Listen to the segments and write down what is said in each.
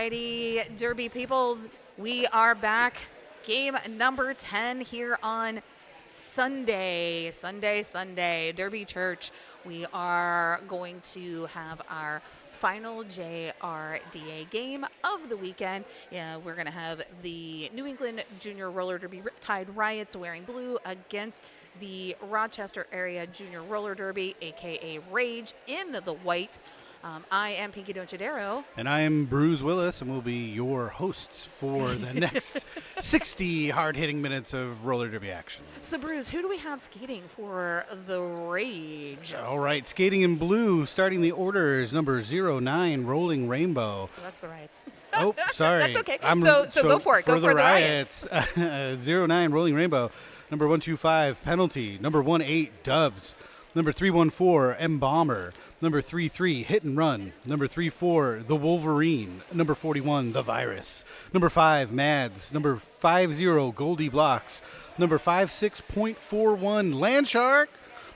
righty, Derby peoples, we are back. Game number 10 here on Sunday, Derby Church. We are going to have our final JRDA game of the weekend. Yeah, we're going to have the New England Junior Roller Derby Riptide Riots wearing blue against the Rochester Area Junior Roller Derby, aka Rage, in the white. I am Pinky Donchadero. And I am Bruce Willis, and we'll be your hosts for the next 60 hard-hitting minutes of roller derby action. So, Bruce, who do we have skating for the Rage? All right, skating in blue, starting the orders, number 09, Rolling Rainbow. Oh, that's the Riots. Oh, sorry. That's okay. So go for it. Go for the Riots. 09, Rolling Rainbow. Number 125, Penalty. Number 18, Dubs. Number 314, Embalmer. Number 33, Hit and Run. Number 34, The Wolverine. Number 41, The Virus. Number 5, Mads. Number 50, Goldie Blocks. Number 56.41, Landshark.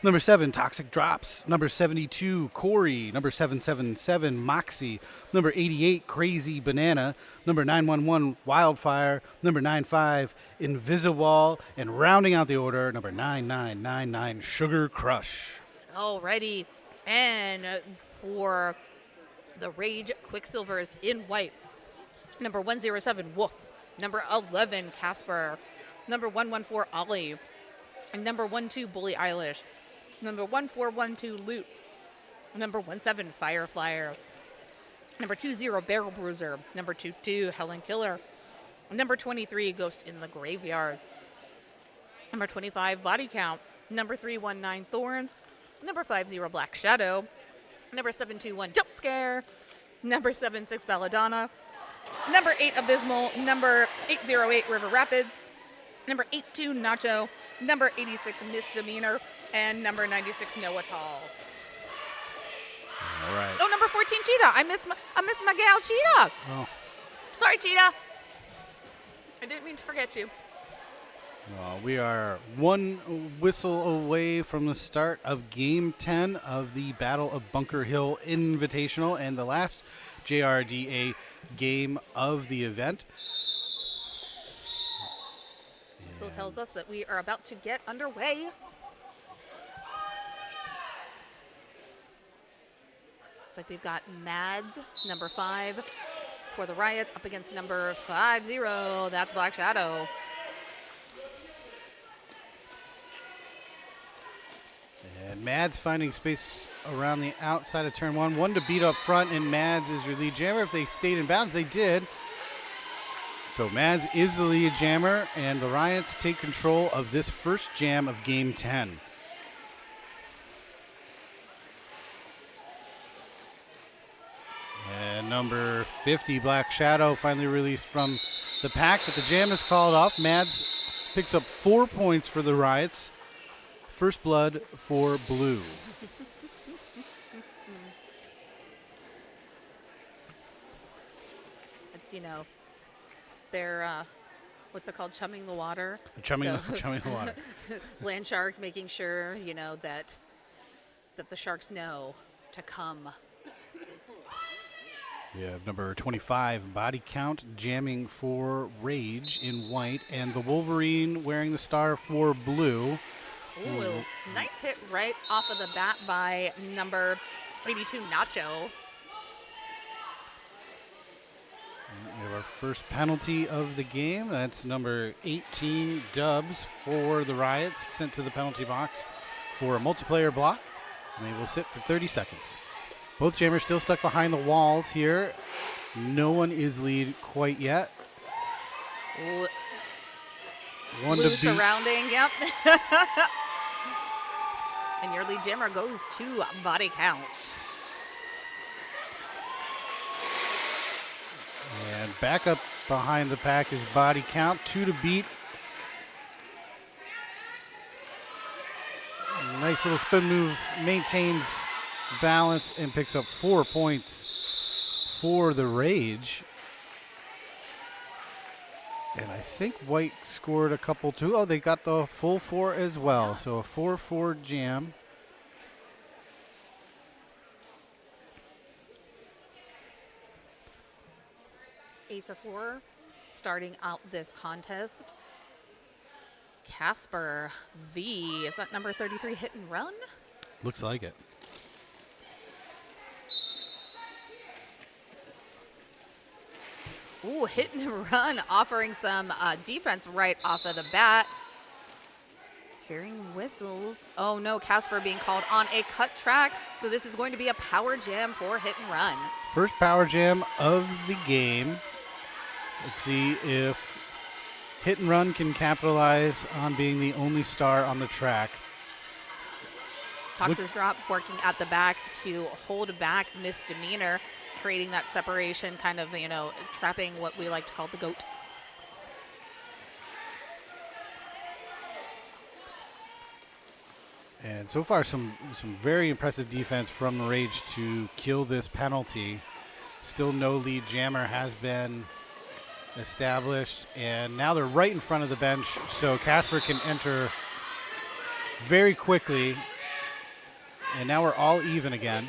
Number 7, Toxic Drops. Number 72, Corey. Number 777, Moxie. Number 88, Crazy Banana. Number 911, Wildfire. Number 95, Invisawall. And rounding out the order, number 9999, Sugar Crush. Alrighty. And for the Rage Quicksilvers in white, number 107, Wolf. Number 11, Casper. Number 114, Ollie. And number 12, Bully Eilish. Number 1412, Loot. Number 17, Fireflyer. Number 20, Barrel Bruiser. Number 22, Helen Killer. Number 23, Ghost in the Graveyard. Number 25, Body Count. Number 319, Thorns. Number 50, Black Shadow. Number 721, Jump Scare. Number 76, Belladonna. Number 8, Abysmal. Number 808, River Rapids. Number 82, Nacho. Number 86, Misdemeanor. And number 96, Know-It All. All right. Oh, number 14, Cheetah. I miss my gal, Cheetah. Oh. Sorry, Cheetah. I didn't mean to forget you. We are one whistle away from the start of Game 10 of the Battle of Bunker Hill Invitational and the last JRDA game of the event. So it tells us that we are about to get underway. Looks like we've got Mads, number 5, for the Riots, up against number 50. That's Black Shadow. And Mads finding space around the outside of turn 1. One to beat up front, and Mads is your lead jammer. If they stayed in bounds, they did. So Mads is the lead jammer, and the Riots take control of this first jam of Game 10. And number 50, Black Shadow, finally released from the pack, but the jam is called off. Mads picks up 4 points for the Riots. First blood for blue. It's, they're, what's it called, chumming the water? Chumming the water. Land Shark making sure, that the sharks know to come. We have number 25, Body Count, jamming for Rage in white, and the Wolverine wearing the star for blue. Ooh, nice hit right off of the bat by number 82, Nacho. We have our first penalty of the game. That's number 18, Dubs, for the Riots, sent to the penalty box for a multiplayer block, and they will sit for 30 seconds. Both jammers still stuck behind the walls here. No one is lead quite yet. One Blue to beat. surrounding, yep. And your lead jammer goes to Body Count. And back up behind the pack is Body Count. 2 to beat. Nice little spin move. Maintains balance and picks up 4 points for the Rage. And I think White scored a couple too. Oh, they got the full 4 as well. Yeah. So a 4-4 jam. 8-4, starting out this contest. Casper V, is that number 33 hit and run? Looks like it. Ooh, hit and run, offering some defense right off of the bat. Hearing whistles. Oh no, Casper being called on a cut track. So this is going to be a power jam for hit and run. First power jam of the game. Let's see if hit and run can capitalize on being the only star on the track. Tox's drop working at the back to hold back misdemeanor, creating that separation, kind of, trapping what we like to call the goat. And so far, some very impressive defense from Rage to kill this penalty. Still no lead jammer has been established, and now they're right in front of the bench, so Casper can enter very quickly, and now we're all even again.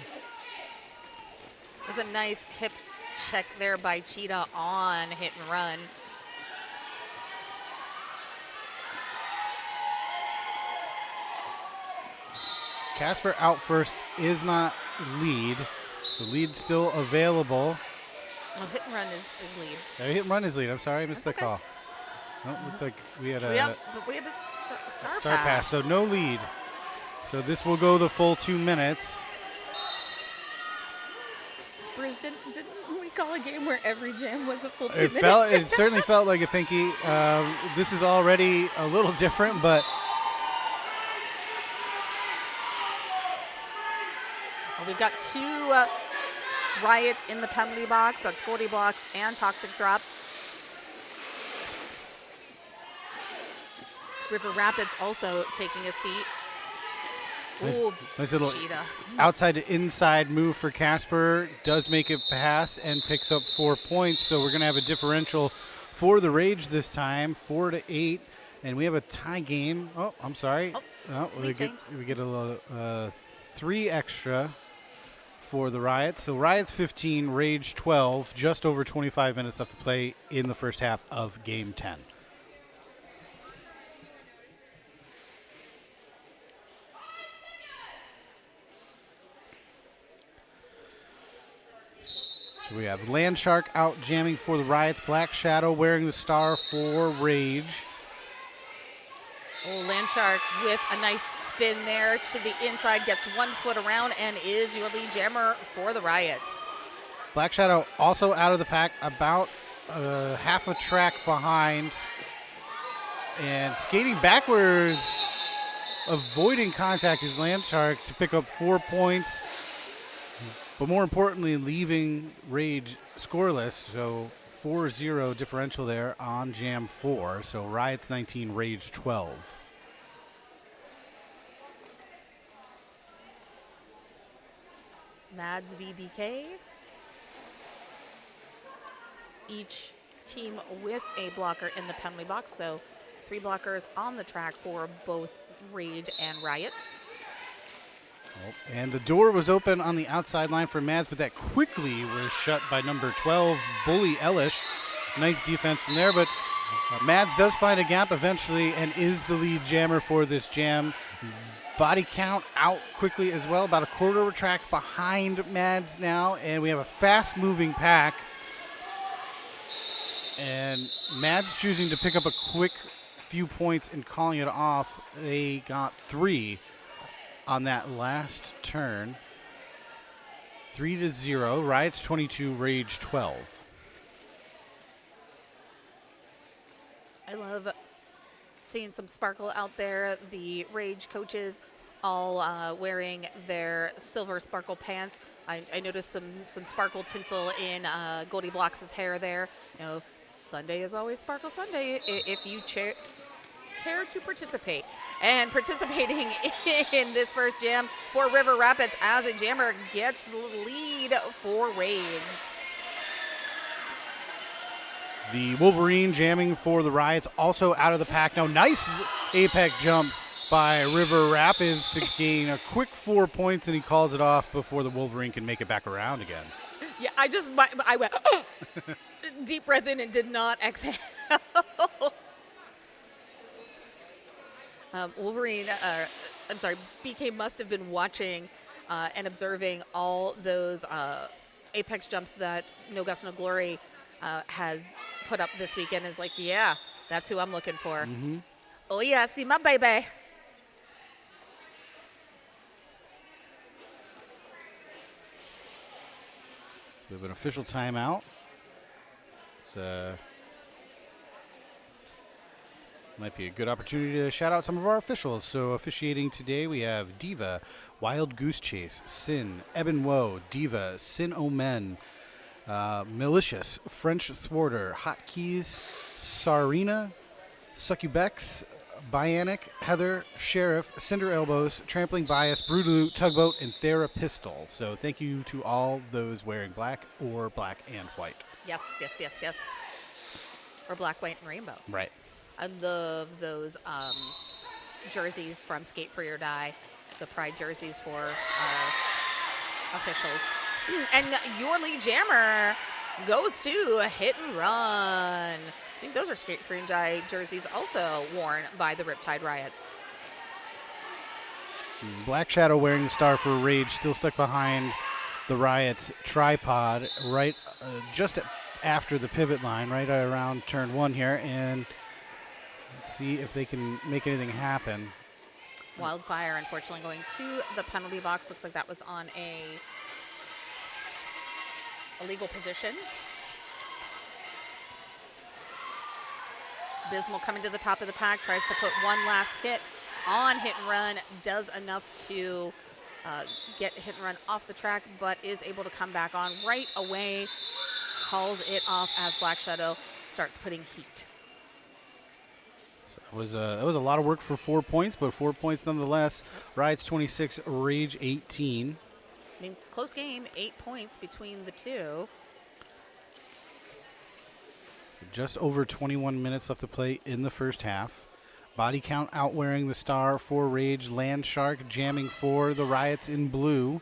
It was a nice hip check there by Cheetah on hit and run. Casper out first is not lead, so lead still available. Oh, hit and run is lead. Hit and run is lead. I'm sorry, I missed the okay. call. No, looks like we had a Yep, but we had a star pass. So no lead. So this will go the full 2 minutes. Bruce, didn't we call a game where every jam was a full 2 minutes? It certainly felt like a Pinky. This is already a little different, but we've got two Riots in the penalty box. That's Goldie Blocks and Toxic Drops. River Rapids also taking a seat. Ooh, nice little Cheetah. outside to inside move for Casper. Does make it pass and picks up 4 points. So we're going to have a differential for the Rage this time, 4-8. And we have a tie game. Oh, I'm sorry. We get a little 3 extra for the Riots. So Riots 15, Rage 12, just over 25 minutes left to play in the first half of Game 10. So we have Landshark out jamming for the Riots, Black Shadow wearing the star for Rage. Oh, Landshark with a nice spin there to the inside, gets 1 foot around, and is your lead jammer for the Riots. Black Shadow also out of the pack, about half a track behind. And skating backwards, avoiding contact is Landshark to pick up 4 points. But more importantly, leaving Rage scoreless. So 4-0 differential there on Jam 4. So Riots 19, Rage 12. Mads VBK. Each team with a blocker in the penalty box. So 3 blockers on the track for both Rage and Riots. Oh, and the door was open on the outside line for Mads, but that quickly was shut by number 12, Bully Ellish. Nice defense from there, but Mads does find a gap eventually and is the lead jammer for this jam. Body count out quickly as well, about a quarter of a track behind Mads now, and we have a fast-moving pack. And Mads choosing to pick up a quick few points and calling it off. They got 3 on that last turn. 3-0. Riots 22, Rage 12. I love seeing some sparkle out there. The Rage coaches all wearing their silver sparkle pants. I noticed some sparkle tinsel in Goldie Blocks' hair there. You know, Sunday is always Sparkle Sunday if you care to participate. And participating in this first jam for River Rapids as a jammer gets the lead for Rage. The Wolverine jamming for the Riots, also out of the pack now. Nice apex jump by River Rapids to gain a quick 4 points, and he calls it off before the Wolverine can make it back around again. Yeah, I went deep breath in and did not exhale. Wolverine, I'm sorry, BK must have been watching and observing all those apex jumps that No Guts, No Glory has put up this weekend. Is like, yeah, that's who I'm looking for. Oh, yeah, see my baby. We have an official timeout. It's might be a good opportunity to shout out some of our officials. So officiating today, we have Diva, Wild Goose Chase, Sin, Eben Woe, Diva, Sin Omen, Malicious, French Thwarter, Hotkeys, Sarina, Succubex, Bionic, Heather, Sheriff, Cinder Elbows, Trampling Bias, Brutaloo, Tugboat, and Thera Pistol. So thank you to all those wearing black or black and white. Yes, yes, yes, yes. Or black, white, and rainbow. Right. I love those jerseys from Skate For Your Die, the pride jerseys for officials. And your lead jammer goes to Hit and Run. I think those are Skate For Your Die jerseys also worn by the Riptide Riots. Black Shadow wearing the star for Rage, still stuck behind the Riot's tripod, right just after the pivot line, right around turn 1 here, and let's see if they can make anything happen. Wildfire, unfortunately, going to the penalty box. Looks like that was on a illegal position. Bismal coming to the top of the pack, tries to put one last hit on Hit and Run, does enough to get Hit and Run off the track, but is able to come back on right away, calls it off as Black Shadow starts putting heat. So that was a lot of work for 4 points, but 4 points nonetheless. Riots 26, Rage 18. I mean, close game, 8 points between the two. Just over 21 minutes left to play in the first half. Body count outwearing the star for Rage. Land Shark jamming for the Riots in blue.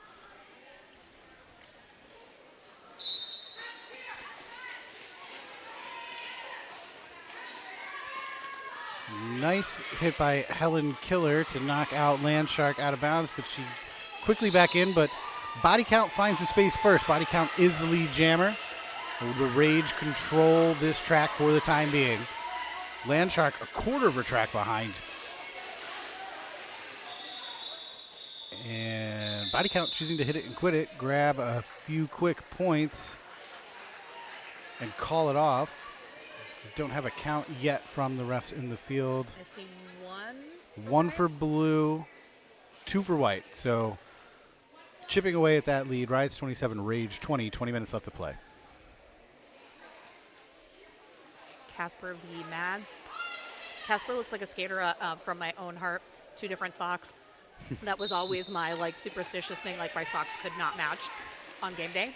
Nice hit by Helen Killer to knock out Land Shark out of bounds, but she quickly back in, but Body Count finds the space first. Body Count is the lead jammer. The Rage control this track for the time being. Land Shark a quarter of a track behind. And Body Count choosing to hit it and quit it, grab a few quick points and call it off. Don't have a count yet from the refs in the field. I see one. One for blue, 2 for white. So chipping away at that lead. Riots 27, Rage 20. 20 minutes left to play. Casper v. Mads. Casper looks like a skater from my own heart. 2 different socks. That was always my superstitious thing. Like my socks could not match on game day.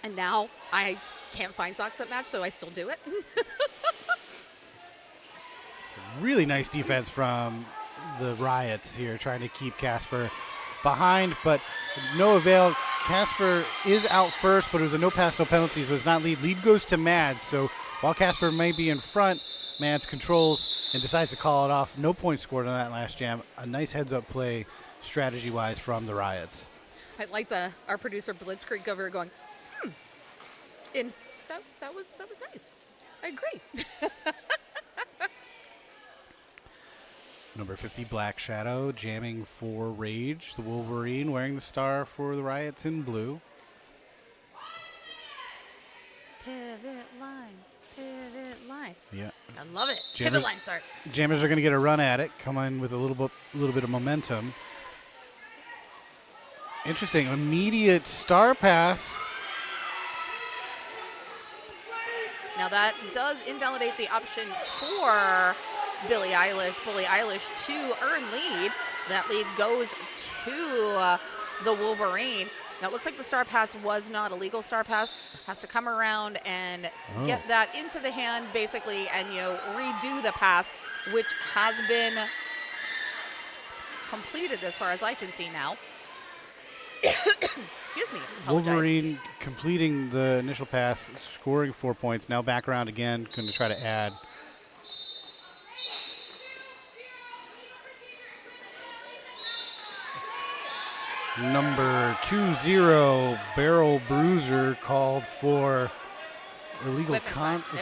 And now I can't find socks that match, so I still do it. Really nice defense from the Riots here, trying to keep Casper behind, but no avail. Casper is out first, but it was a no pass, no penalties. It was not lead. Lead goes to Mads. So while Casper may be in front, Mads controls and decides to call it off. No points scored on that last jam. A nice heads-up play strategy-wise from the Riots. I liked our producer Blitzkrieg over here going, and that was nice. I agree. Number 50, Black Shadow, jamming for Rage. The Wolverine wearing the star for the Riots in blue. Pivot line, pivot line. Yeah. I love it. Jammers, Pivot line start. Jammers are going to get a run at it, come in with a little bit of momentum. Interesting, immediate star pass. Now that does invalidate the option for Billie Eilish. Billie Eilish to earn lead. That lead goes to the Wolverine. Now it looks like the star pass was not a legal star pass. Has to come around and get that into the hand basically and redo the pass, which has been completed as far as I can see now. Excuse me. Apologize. Wolverine completing the initial pass, scoring 4 points. Now back around again, going to try to add. Number 20, Barrel Bruiser, called for illegal It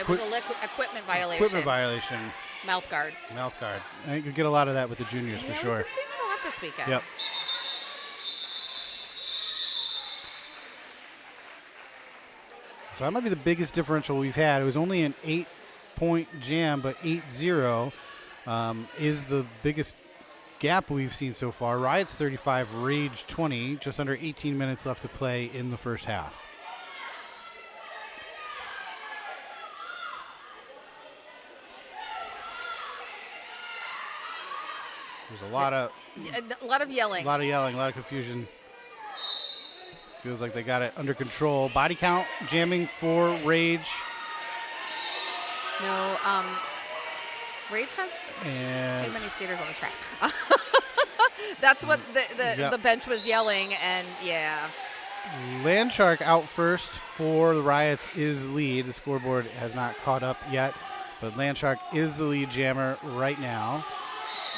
was a equipment violation. equipment violation. Mouth guard. Mouth guard. I think you get a lot of that with the juniors for sure. We've been seeing it a lot this weekend. Yep. So that might be the biggest differential we've had. It was only an 8-point jam, but 8-0 is the biggest gap we've seen so far. Riot's 35, Rage 20, just under 18 minutes left to play in the first half. There's a lot of yelling. A lot of confusion. Feels like they got it under control. Body count jamming for Rage. No, Rage has too many skaters on the track. That's what the bench was yelling, and yeah. Landshark out first for the Riots is lead. The scoreboard has not caught up yet, but Landshark is the lead jammer right now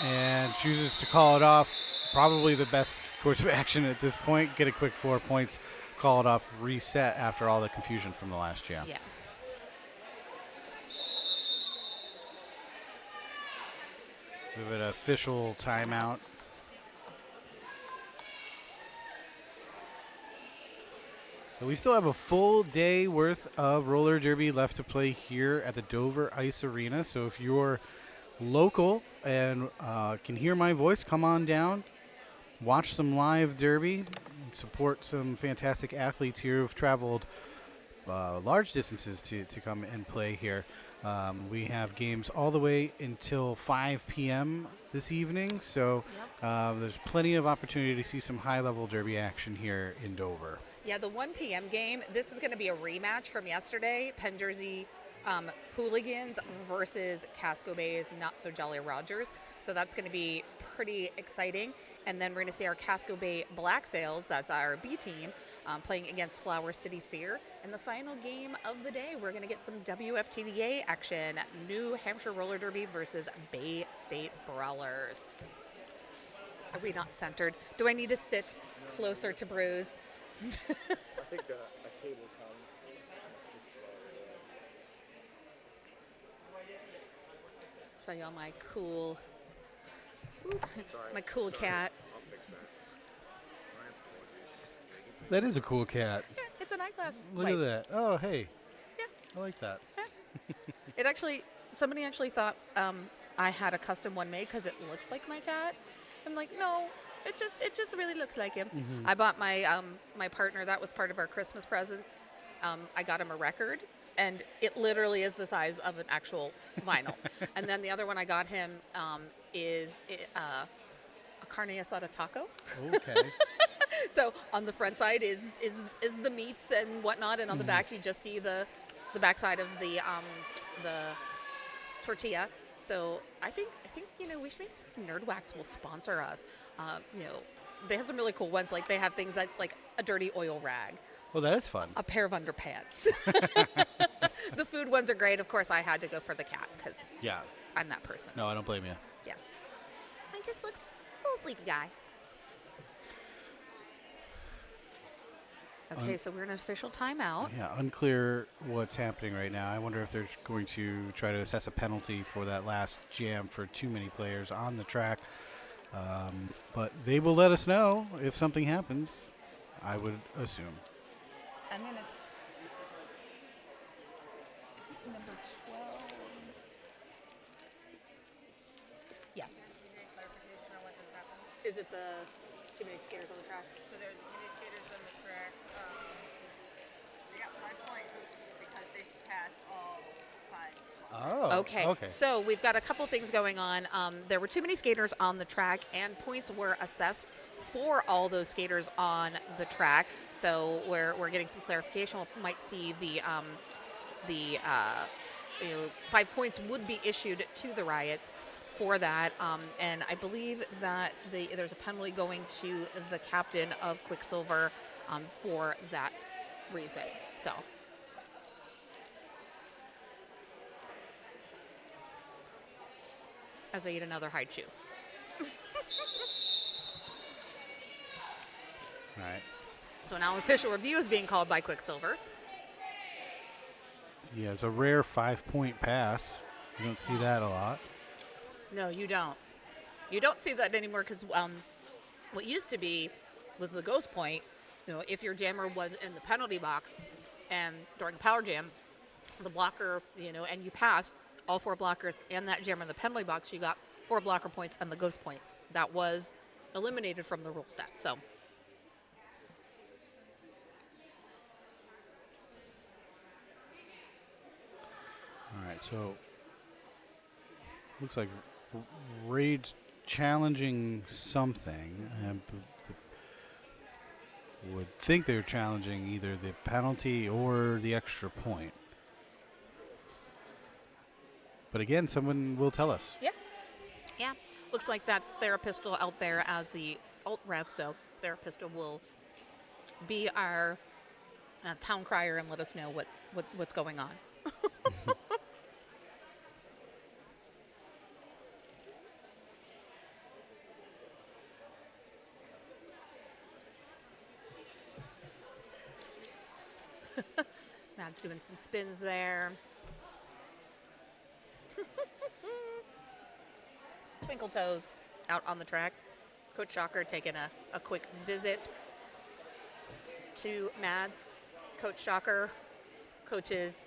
and chooses to call it off. Probably the best course of action at this point. Get a quick 4 points, call it off, reset after all the confusion from the last jam. Yeah. We have an official timeout. So we still have a full day worth of roller derby left to play here at the Dover Ice Arena. So if you're local and can hear my voice, come on down, watch some live derby, and support some fantastic athletes here who've traveled large distances to come and play here. We have games all the way until 5 p.m. this evening, so there's plenty of opportunity to see some high-level derby action here in Dover. Yeah, the 1 p.m. game, this is going to be a rematch from yesterday, Penn Jersey Hooligans versus Casco Bay's Not So Jolly Rogers. So that's going to be pretty exciting. And then we're going to see our Casco Bay Black Sails, that's our B team, playing against Flower City Fear. And the final game of the day, we're going to get some WFTDA action, New Hampshire Roller Derby versus Bay State Brawlers. Are we not centered? Do I need to sit closer to Bruce? I think a cable comes. Show y'all my cool, Sorry. my cool cat. I'll fix that. My apologies. That is a cool cat. Yeah, it's an eyeglass. Look White. at that. Oh, hey. Yeah. I like that. It actually, somebody actually thought I had a custom one made because it looks like my cat. I'm like, no, it just really looks like him. Mm-hmm. I bought my my partner, that was part of our Christmas presents. I got him a record, and it literally is the size of an actual vinyl. And then the other one I got him is a carne asada taco. Okay. So on the front side is the meats and whatnot, and on the back you just see the backside of the tortilla. So I think we should maybe see if Nerdwax will sponsor us. They have some really cool ones. Like they have things that's like a dirty oil rag, Well, that is fun. a pair of underpants. The food ones are great. Of course, I had to go for the cat because Yeah. I'm that person. No, I don't blame you. Yeah. He just looks a little sleepy guy. Okay, so we're in an official timeout. Yeah, unclear what's happening right now. I wonder if they're going to try to assess a penalty for that last jam for too many players on the track. But they will let us know if something happens, I would assume. I'm going to... Number 12. Yeah. Clarification on what just happened. Is it the too many skaters on the track? So there's mini skaters on the track. They got 5 points because they passed all 5. Oh, Okay. So we've got a couple things going on. There were too many skaters on the track, and points were assessed for all those skaters on the track. So we're getting some clarification. We might see the 5 points would be issued to the Riots for that. And I believe that there's a penalty going to the captain of Quicksilver for that reason. So. As I eat another high chew. All right. So now official review is being called by Quicksilver. Yeah, it's a rare 5-point pass. You don't see that a lot. No, you don't. You don't see that anymore because what used to be was the ghost point. You know, if your jammer was in the penalty box and during a power jam, the blocker, you know, and you passed all 4 blockers and that jammer in the penalty box, you got 4 blocker points and the ghost point. That was eliminated from the rule set. So. All right, so looks like Rage challenging something. Would think they're challenging either the penalty or the extra point. But again, someone will tell us. Yeah. Yeah. Looks like that's Therapistol out there as the alt ref, so Therapistol will be our town crier and let us know what's going on. Matt's doing some spins there. Twinkle toes out on the track. Coach Shocker taking a quick visit to Mads. Coach Shocker coaches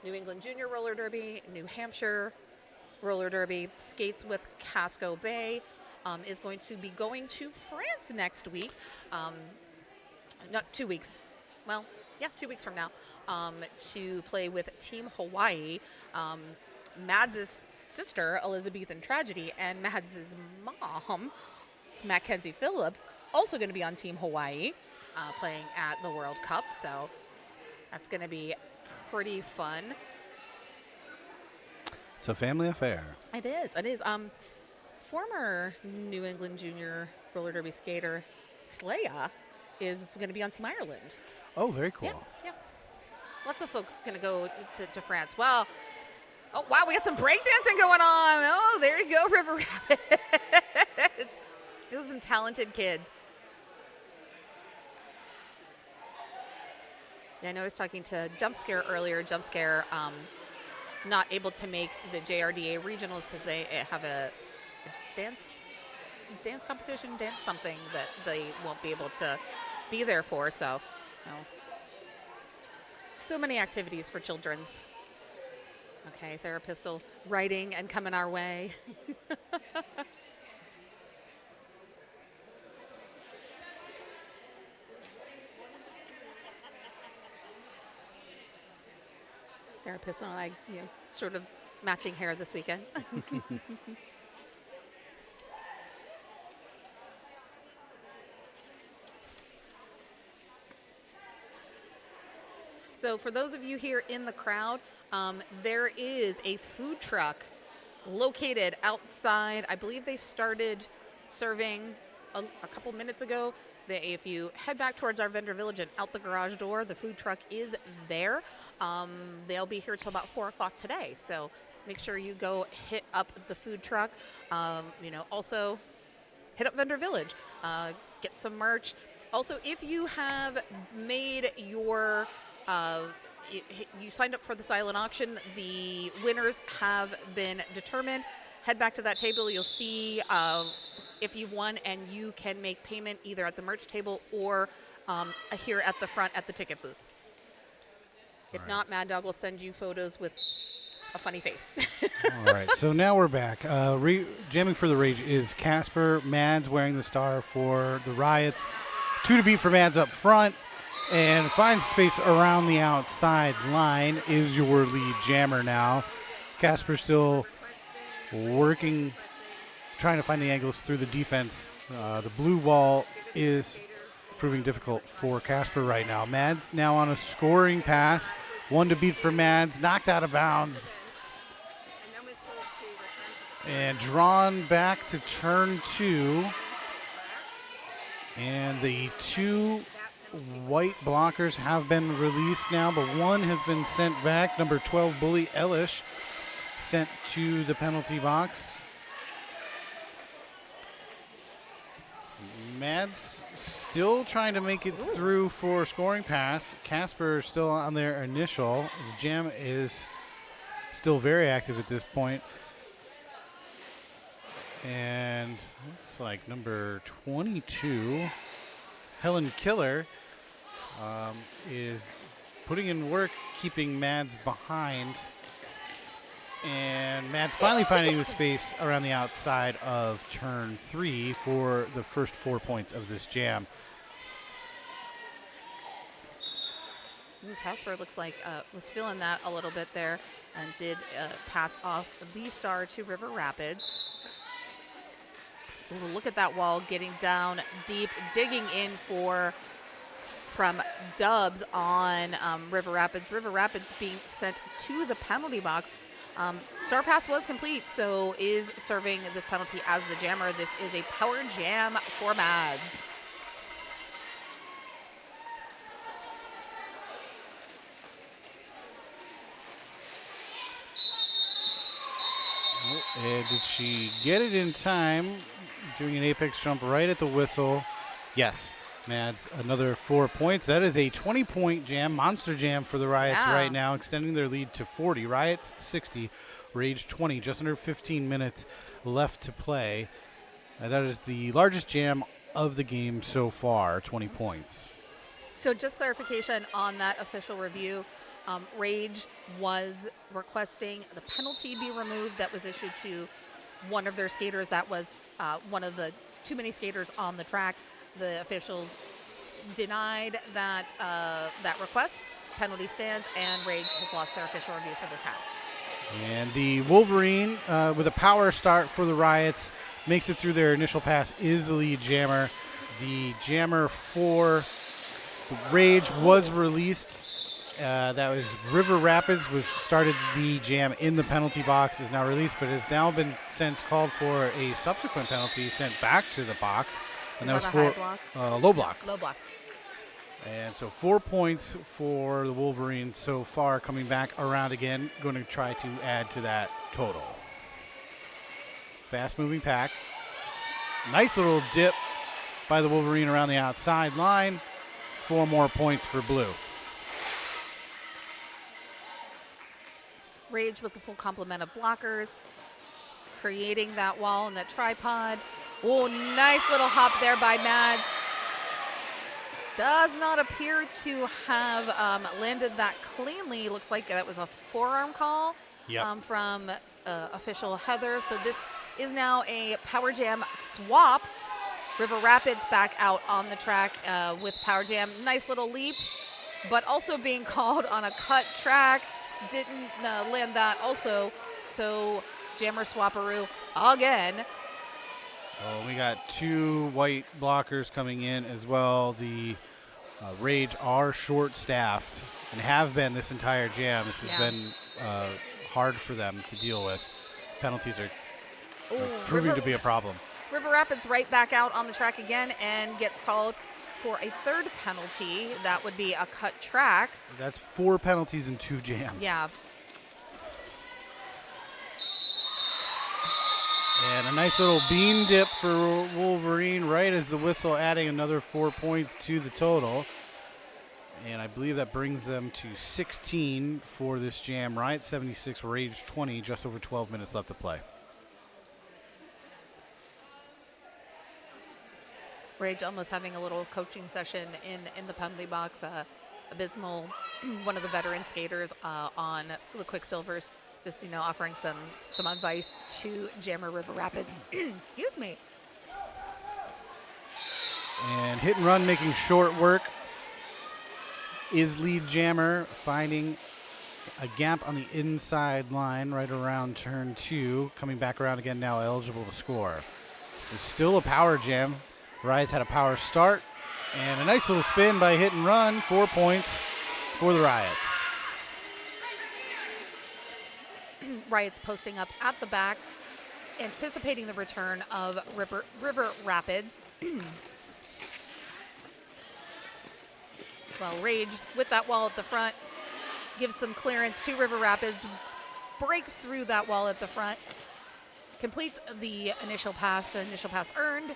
New England Junior Roller Derby, New Hampshire Roller Derby, skates with Casco Bay, is going to be going to France next week. Not 2 weeks. Well, yeah, 2 weeks from now, to play with Team Hawaii. Mads' sister, Elizabethan Tragedy, and Mads' mom, Mackenzie Phillips, also going to be on Team Hawaii, playing at the World Cup. So that's going to be pretty fun. It's a family affair. It is. It is. Former New England Junior Roller Derby skater Slaya is going to be on Team Ireland. Oh, very cool. Yeah. Lots of folks going to go to France. Well, oh, wow, we got some breakdancing going on. Oh, there you go, River Rapids. These are some talented kids. Yeah, I know I was talking to Jump Scare earlier. Jump Scare not able to make the JRDA regionals because they have a dance competition, dance something that they won't be able to be there for. So, you know, so many activities for children's. Okay, Therapistol writing and coming our way. Therapistol and I, sort of matching hair this weekend. So for those of you here in the crowd, there is a food truck located outside. I believe they started serving a couple minutes ago. If you head back towards our vendor village and out the garage door, the food truck is there. They'll be here till about 4 o'clock today. So make sure you go hit up the food truck. Also hit up vendor village, get some merch. Also, if you have made your you signed up for the silent auction, the winners have been determined. Head back to that table. You'll see if you've won, and you can make payment either at the merch table or here at the front at the ticket booth. If not, Mad Dog will send you photos with a funny face. All right, so now we're back. Jamming for the Rage is Casper. Mads wearing the star for the Riots. 2 to beat for Mads up front. And finds space around the outside line is your lead jammer now. Casper still working, trying to find the angles through the defense. The blue wall is proving difficult for Casper right now. Mads now on a scoring pass. 1 to beat for Mads, knocked out of bounds. And drawn back to turn 2. And the 2 white blockers have been released now, but one has been sent back. Number 12, Bully Ellish, sent to the penalty box. Mads still trying to make it through for scoring pass. Casper still on their initial. The jam is still very active at this point. And looks like number 22, Helen Killer, is putting in work, keeping Mads behind. And Mads finally finding the space around the outside of turn 3 for the first 4 points of this jam. Casper looks like was feeling that a little bit there and did pass off the star to River Rapids. Ooh, look at that wall getting down deep, digging in from Dubs on River Rapids. River Rapids being sent to the penalty box. Star pass was complete, so is serving this penalty as the jammer. This is a power jam for Mads. And did she get it in time? Doing an apex jump right at the whistle. Yes, Mads, another 4 points. That is a 20-point jam, monster jam for the Riots right now, extending their lead to 40. Riots 60, Rage 20, just under 15 minutes left to play. That is the largest jam of the game so far, 20 points. So just clarification on that official review. Rage was requesting the penalty be removed that was issued to one of their skaters. That was one of the too many skaters on the track. The officials denied that that request. Penalty stands, and Rage has lost their official review for this half. And the Wolverine, with a power start for the Riots, makes it through their initial pass, is the lead jammer. The jammer for Rage was released. That was River Rapids, was started the jam in the penalty box, is now released, but has now been since called for a subsequent penalty sent back to the box. And that was for low block. Low block. And so 4 points for the Wolverines so far, coming back around again, going to try to add to that total. Fast moving pack. Nice little dip by the Wolverine around the outside line. 4 more points for blue. Rage with the full complement of blockers, creating that wall and that tripod. Oh, nice little hop there by Mads. Does not appear to have landed that cleanly. Looks like that was a forearm call from official Heather. So this is now a power jam swap. River Rapids back out on the track with power jam. Nice little leap, but also being called on a cut track. Didn't land that also. So jammer swapperoo again. Oh, we got 2 white blockers coming in as well. The Rage are short-staffed and have been this entire jam. This has been hard for them to deal with. Penalties are proving to be a problem. River Rapids right back out on the track again and gets called for a third penalty. That would be a cut track. That's 4 penalties in 2 jams. Yeah. And a nice little beam dip for Wolverine right as the whistle, adding another 4 points to the total. And I believe that brings them to 16 for this jam. Riot 76, Rage 20, just over 12 minutes left to play. Rage almost having a little coaching session in the penalty box. Abysmal, one of the veteran skaters on the Quicksilvers, just offering some advice to jammer River Rapids. Excuse me. And hit and run making short work is lead jammer, finding a gap on the inside line right around turn 2, coming back around again now, eligible to score. This is still a power jam. Riots had a power start, and a nice little spin by hit and run, 4 points for the Riots. Riots posting up at the back, anticipating the return of River Rapids. Well, Rage with that wall at the front gives some clearance to River Rapids, breaks through that wall at the front, completes the initial pass earned,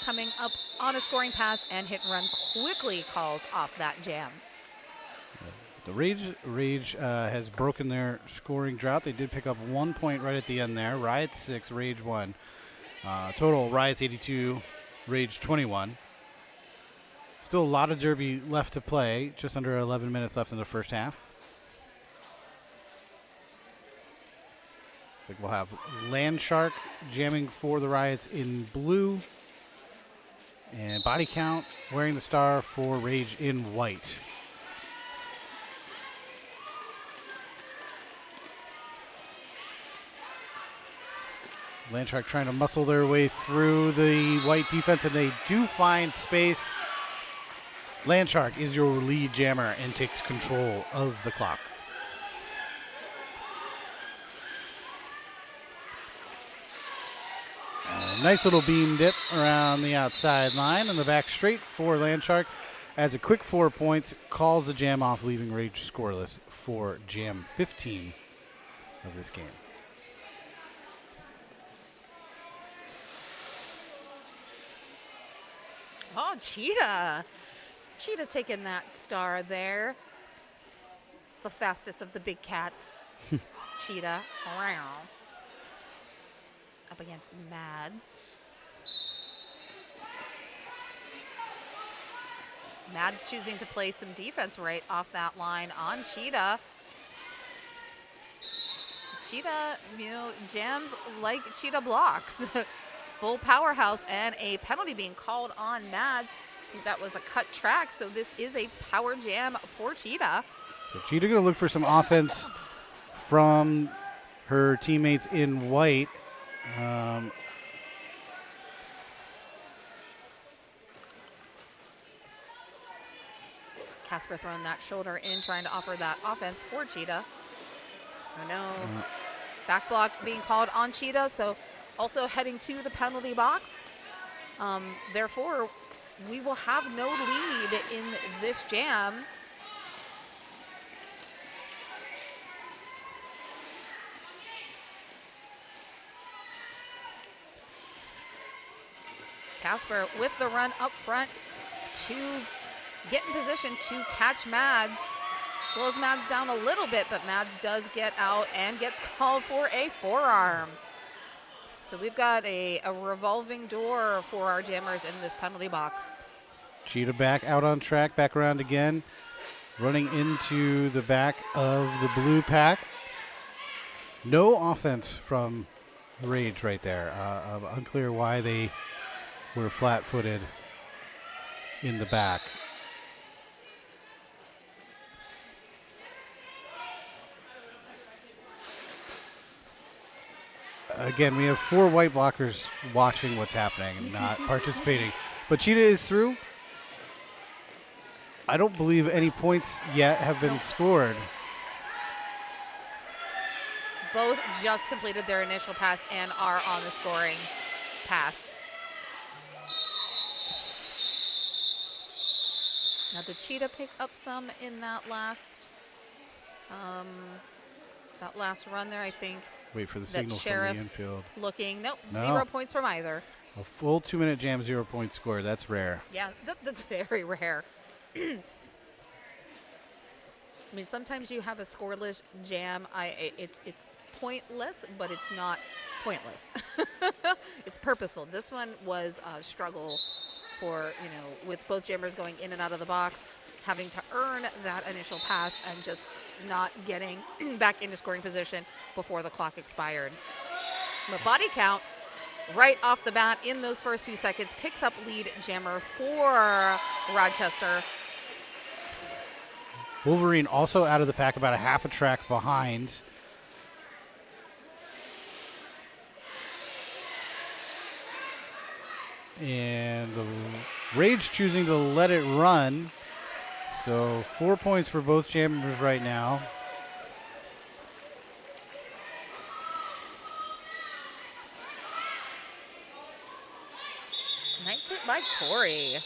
coming up on a scoring pass, and hit and run quickly calls off that jam. The Rage has broken their scoring drought. They did pick up 1 point right at the end there. Riots 6, Rage 1. Total, Riots 82, Rage 21. Still a lot of Derby left to play. Just under 11 minutes left in the first half. Looks like we'll have Landshark jamming for the Riots in blue. And Body Count wearing the star for Rage in white. Landshark trying to muscle their way through the white defense, and they do find space. Landshark is your lead jammer and takes control of the clock. Nice little beam dip around the outside line and the back straight for Landshark. Adds a quick 4 points, calls the jam off, leaving Rage scoreless for jam 15 of this game. Oh, Cheetah. Cheetah taking that star there. The fastest of the big cats. Cheetah. Up against Mads. Mads choosing to play some defense right off that line on Cheetah. Cheetah, jams like Cheetah blocks. Full powerhouse and a penalty being called on Mads. I think that was a cut track, so this is a power jam for Cheetah. So Cheetah going to look for some offense from her teammates in white. Casper throwing that shoulder in, trying to offer that offense for Cheetah. Oh no. Back block being called on Cheetah, so also heading to the penalty box. Therefore, we will have no lead in this jam. Casper with the run up front to get in position to catch Mads. Slows Mads down a little bit, but Mads does get out and gets called for a forearm. So we've got a revolving door for our jammers in this penalty box. Cheetah back out on track, back around again. Running into the back of the blue pack. No offense from Rage right there. Unclear why they were flat-footed in the back. Again, we have 4 white blockers watching what's happening and not participating. But Cheetah is through. I don't believe any points yet have been scored. Both just completed their initial pass and are on the scoring pass. Now, did Cheetah pick up some in that last run there? I think. Wait for the that signal from Sheriff the infield. looking. Nope, No. 0 points from either. A full 2-minute jam, 0 point score. That's rare. Yeah, that's very rare. I mean, sometimes you have a scoreless jam. It's pointless, but it's not pointless. It's purposeful. This one was a struggle for, with both jammers going in and out of the box, having to earn that initial pass and just not getting back into scoring position before the clock expired. But body count right off the bat in those first few seconds picks up lead jammer for Rochester. Wolverine also out of the pack, about a half a track behind. And the Rage choosing to let it run. So 4 points for both jammers right now. Nice hit by Corey.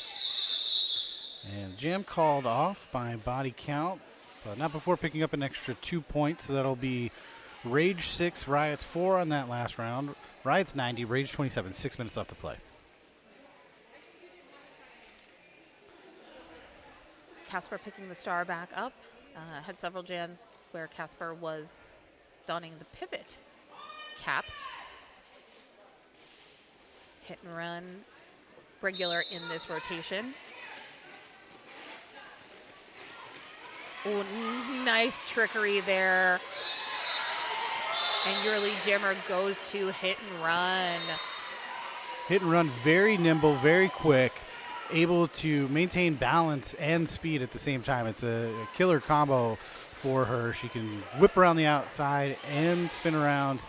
And jam called off by body count, but not before picking up an extra 2 points. So that'll be Rage 6, Riots 4 on that last round. Riots 90, Rage 27, 6 minutes left to play. Casper picking the star back up. Had several jams where Casper was donning the pivot cap. Hit and run, regular in this rotation. Oh, nice trickery there. And your lead jammer goes to hit and run. Hit and run, very nimble, very quick, able to maintain balance and speed at the same time. It's a killer combo for her. She can whip around the outside and spin around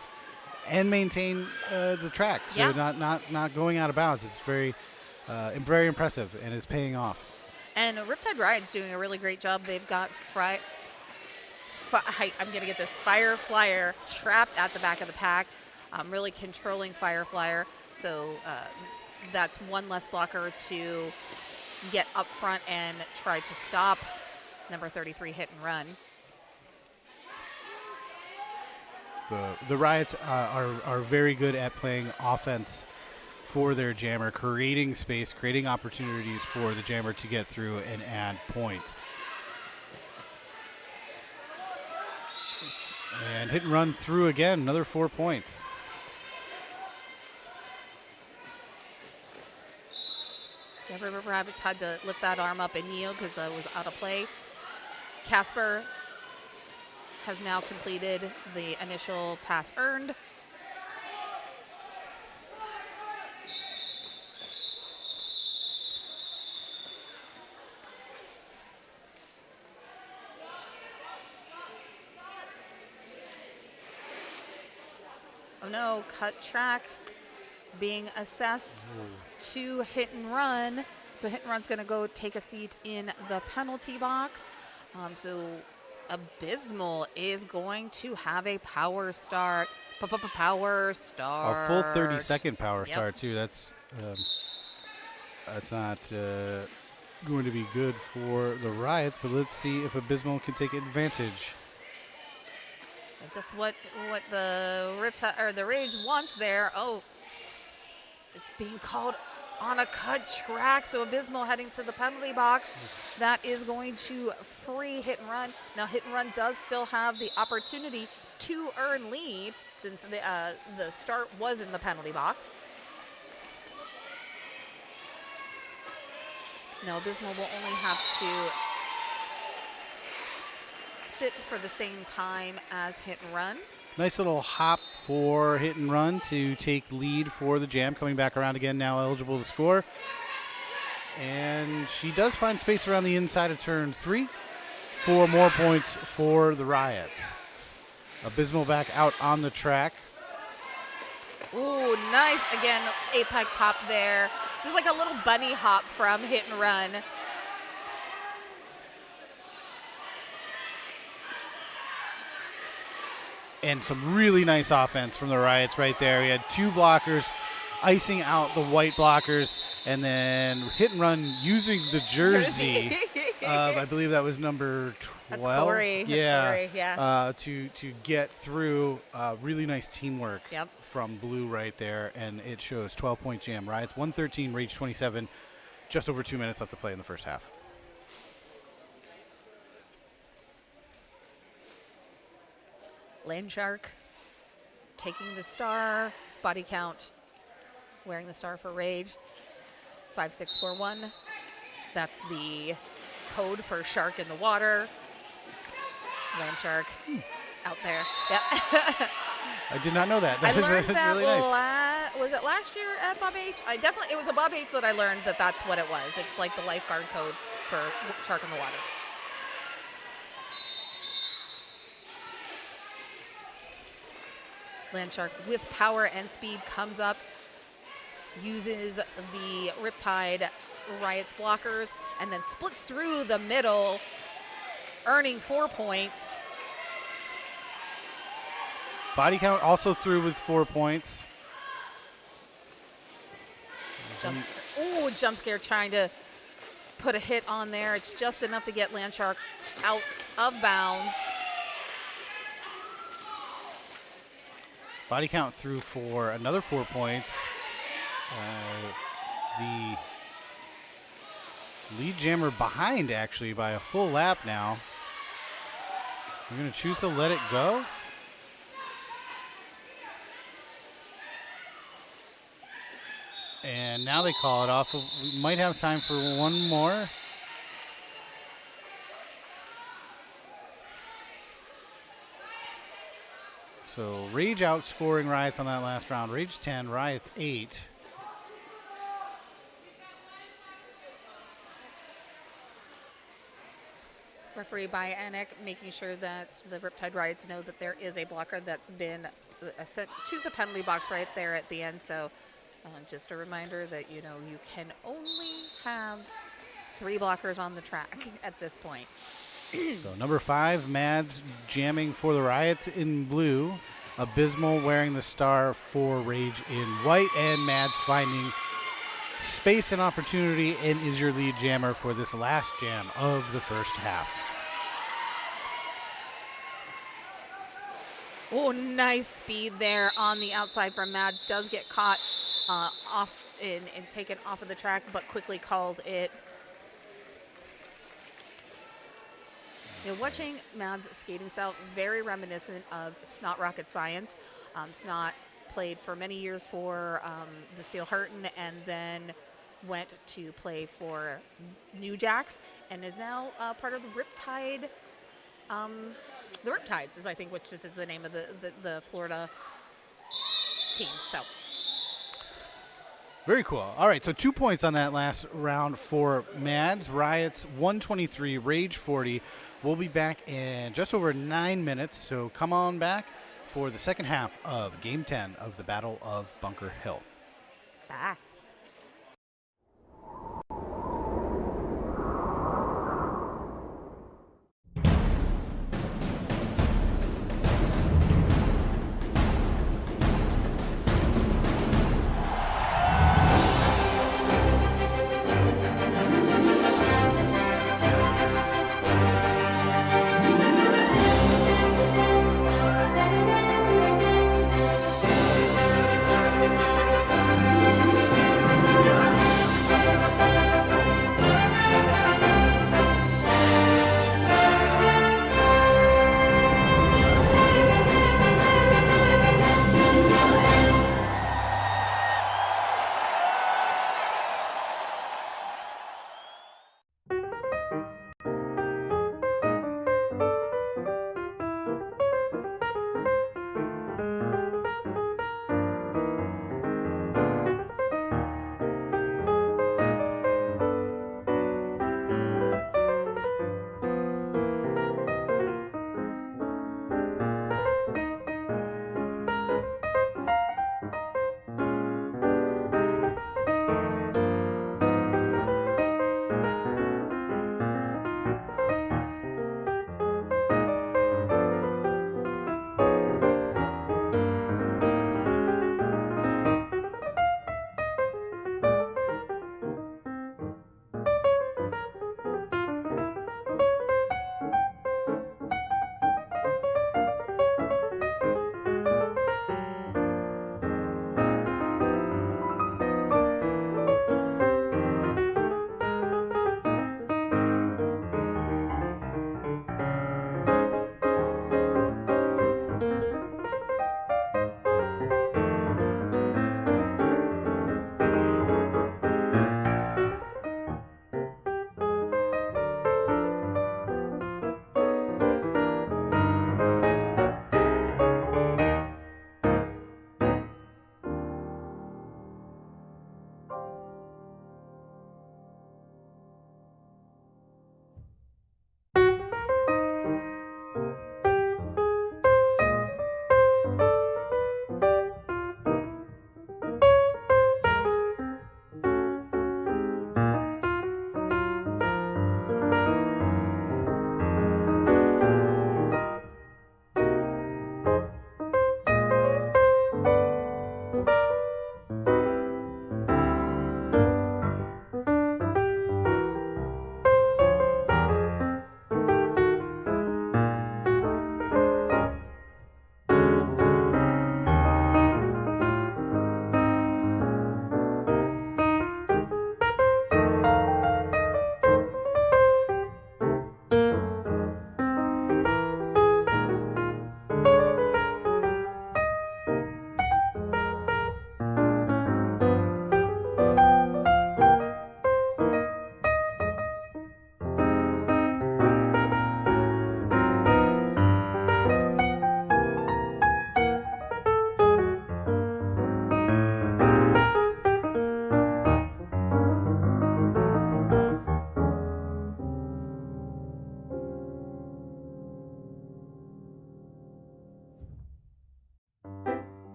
and maintain the track. So Yeah. not going out of bounds. It's very impressive, and it's paying off. And Riptide Riot's doing a really great job. They've got I'm going to get this Fire Flyer trapped at the back of the pack, really controlling Fire Flyer. So that's one less blocker to get up front and try to stop number 33 hit and run. The Riots are very good at playing offense for their jammer, creating space, creating opportunities for the jammer to get through and add points. And hit and run through again, another 4 points. Yeah, River Rabbits had to lift that arm up and kneel because it was out of play. Casper has now completed the initial pass earned. Oh no, cut track being assessed to hit and run. So hit and run's gonna go take a seat in the penalty box. So Abysmal is going to have a power start. Power start. A full 30-second power Yep. start too. That's not going to be good for the Riots, but let's see if Abysmal can take advantage. Just what the Riptide or the Rage wants there. Oh, it's being called on a cut track. So Abysmal heading to the penalty box. That is going to free hit and run. Now hit and run does still have the opportunity to earn lead since the start was in the penalty box. Now Abysmal will only have to sit for the same time as hit and run. Nice little hop for hit and run to take lead for the jam. Coming back around again, now eligible to score. And she does find space around the inside of turn 3. 4 more points for the Riots. Abysmal back out on the track. Ooh, nice. Again, apex hop there. There's like a little bunny hop from hit and run. And some really nice offense from the Riots right there. We had 2 blockers icing out the white blockers, and then hit and run using the jersey of, I believe that was number 12. That's Corey. Yeah. That's Corey, yeah. To get through. Really nice teamwork Yep. from Blue right there, and it shows 12-point jam. Riots 113, Rage 27. Just over 2 minutes left to play in the first half. Land Shark taking the star, body count, wearing the star for Rage. 5641. That's the code for shark in the water. Land Shark out there. Yep. I did not know that. I That is learned that really nice. was it last year at Bob H? It was a Bob H that I learned that that's what it was. It's like the lifeguard code for shark in the water. Land Shark with power and speed comes up, uses the Riptide Riot's blockers, and then splits through the middle, earning 4 points. Body count also through with 4 points. Jump scare. Ooh, jump scare trying to put a hit on there. It's just enough to get Landshark out of bounds. Body count through for another 4 points. The lead jammer behind actually by a full lap now. We're going to choose to let it go. And now they call it off. We might have time for one more. So Rage outscoring Riots on that last round. Rage 10, Riots 8. Referee by Anik making sure that the Riptide Riots know that there is a blocker that's been sent to the penalty box right there at the end. So just a reminder that, you know, you can only have 3 blockers on the track at this point. So number 5, Mads jamming for the Riots in blue. Abysmal wearing the star for Rage in white. And Mads finding space and opportunity and is your lead jammer for this last jam of the first half. Oh, nice speed there on the outside from Mads. Does get caught off and taken off of the track, but quickly calls it. You know, watching Mads' skating style, very reminiscent of Snot Rocket Science. Snot played for many years for the Steel Hurton and then went to play for New Jacks and is now part of the Riptide. The Riptides is, I think, which is the name of the Florida team. So very cool. All right, so 2 points on that last round for Mads. Riots 123, Rage 40. We'll be back in just over 9 minutes, so come on back for the second half of Game 10 of the Battle of Bunker Hill. back.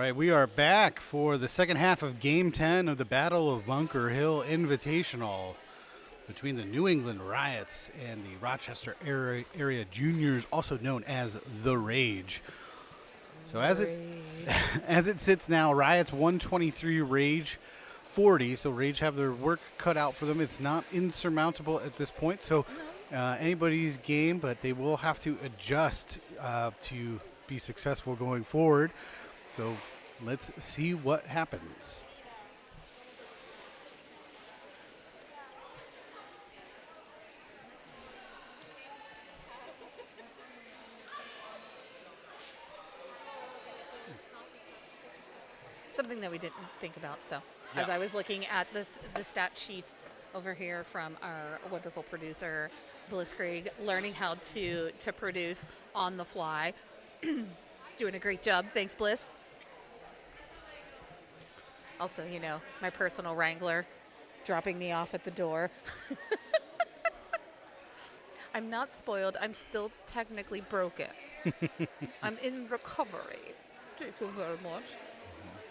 right, we are back for the second half of Game 10 of the Battle of Bunker Hill Invitational between the New England Riots and the Rochester area Juniors, also known as The Rage. So as it sits now, Riots 123, Rage 40. So Rage have their work cut out for them. It's not insurmountable at this point. So anybody's game, but they will have to adjust to be successful going forward. So let's see what happens. Something that we didn't think about. So as I was looking at the stat sheets over here from our wonderful producer, Blitzkrieg, learning how to produce on the fly. Doing a great job. Thanks, Bliss. Also, my personal wrangler dropping me off at the door. I'm not spoiled. I'm still technically broken. I'm in recovery. Thank you very much.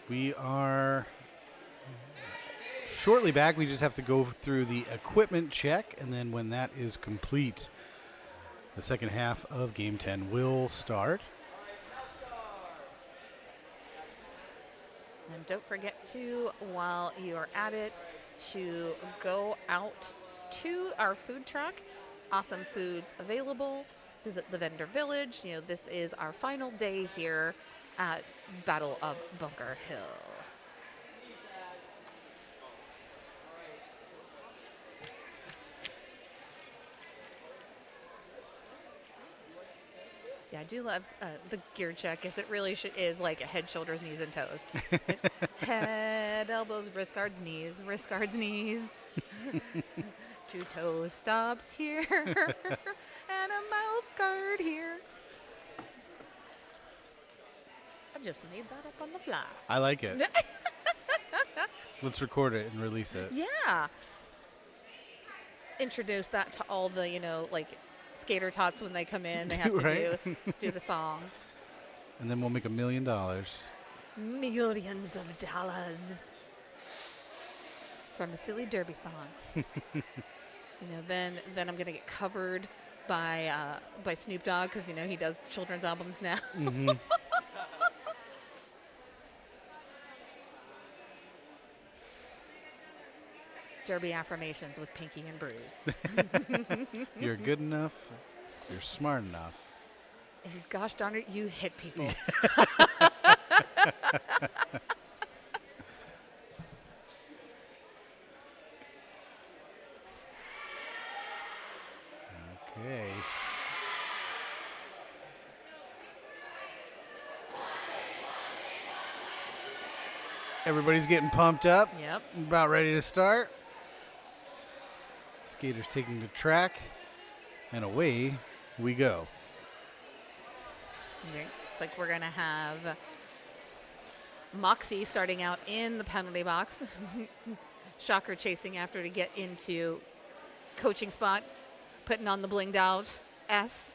We are shortly back. We just have to go through the equipment check, and then when that is complete, the second half of Game 10 will start. And don't forget to, while you're at it, to go out to our food truck. Awesome foods available. Visit the vendor village. This is our final day here at Battle of Bunker Hill. Yeah, I do love the gear check, as it really is like a head, shoulders, knees, and toes. Head, elbows, wrist guards, knees, wrist guards, knees. 2 toe stops here, and a mouth guard here. I just made that up on the fly. I like it. Let's record it and release it. Yeah. Introduce that to all the, skater tots when they come in. They have to Right? do the song. And then we'll make $1 million. Millions of dollars from a silly derby song. Then I'm gonna get covered by Snoop Dogg, because he does children's albums now. Mm-hmm. Derby affirmations with Pinky and Bruce. You're good enough. You're smart enough. And gosh darn it, you hit people. Okay. Everybody's getting pumped up. Yep. About ready to start. Skaters taking the track. And away we go. Okay. It's like we're going to have Moxie starting out in the penalty box. Shocker chasing after to get into coaching spot. Putting on the blinged out S.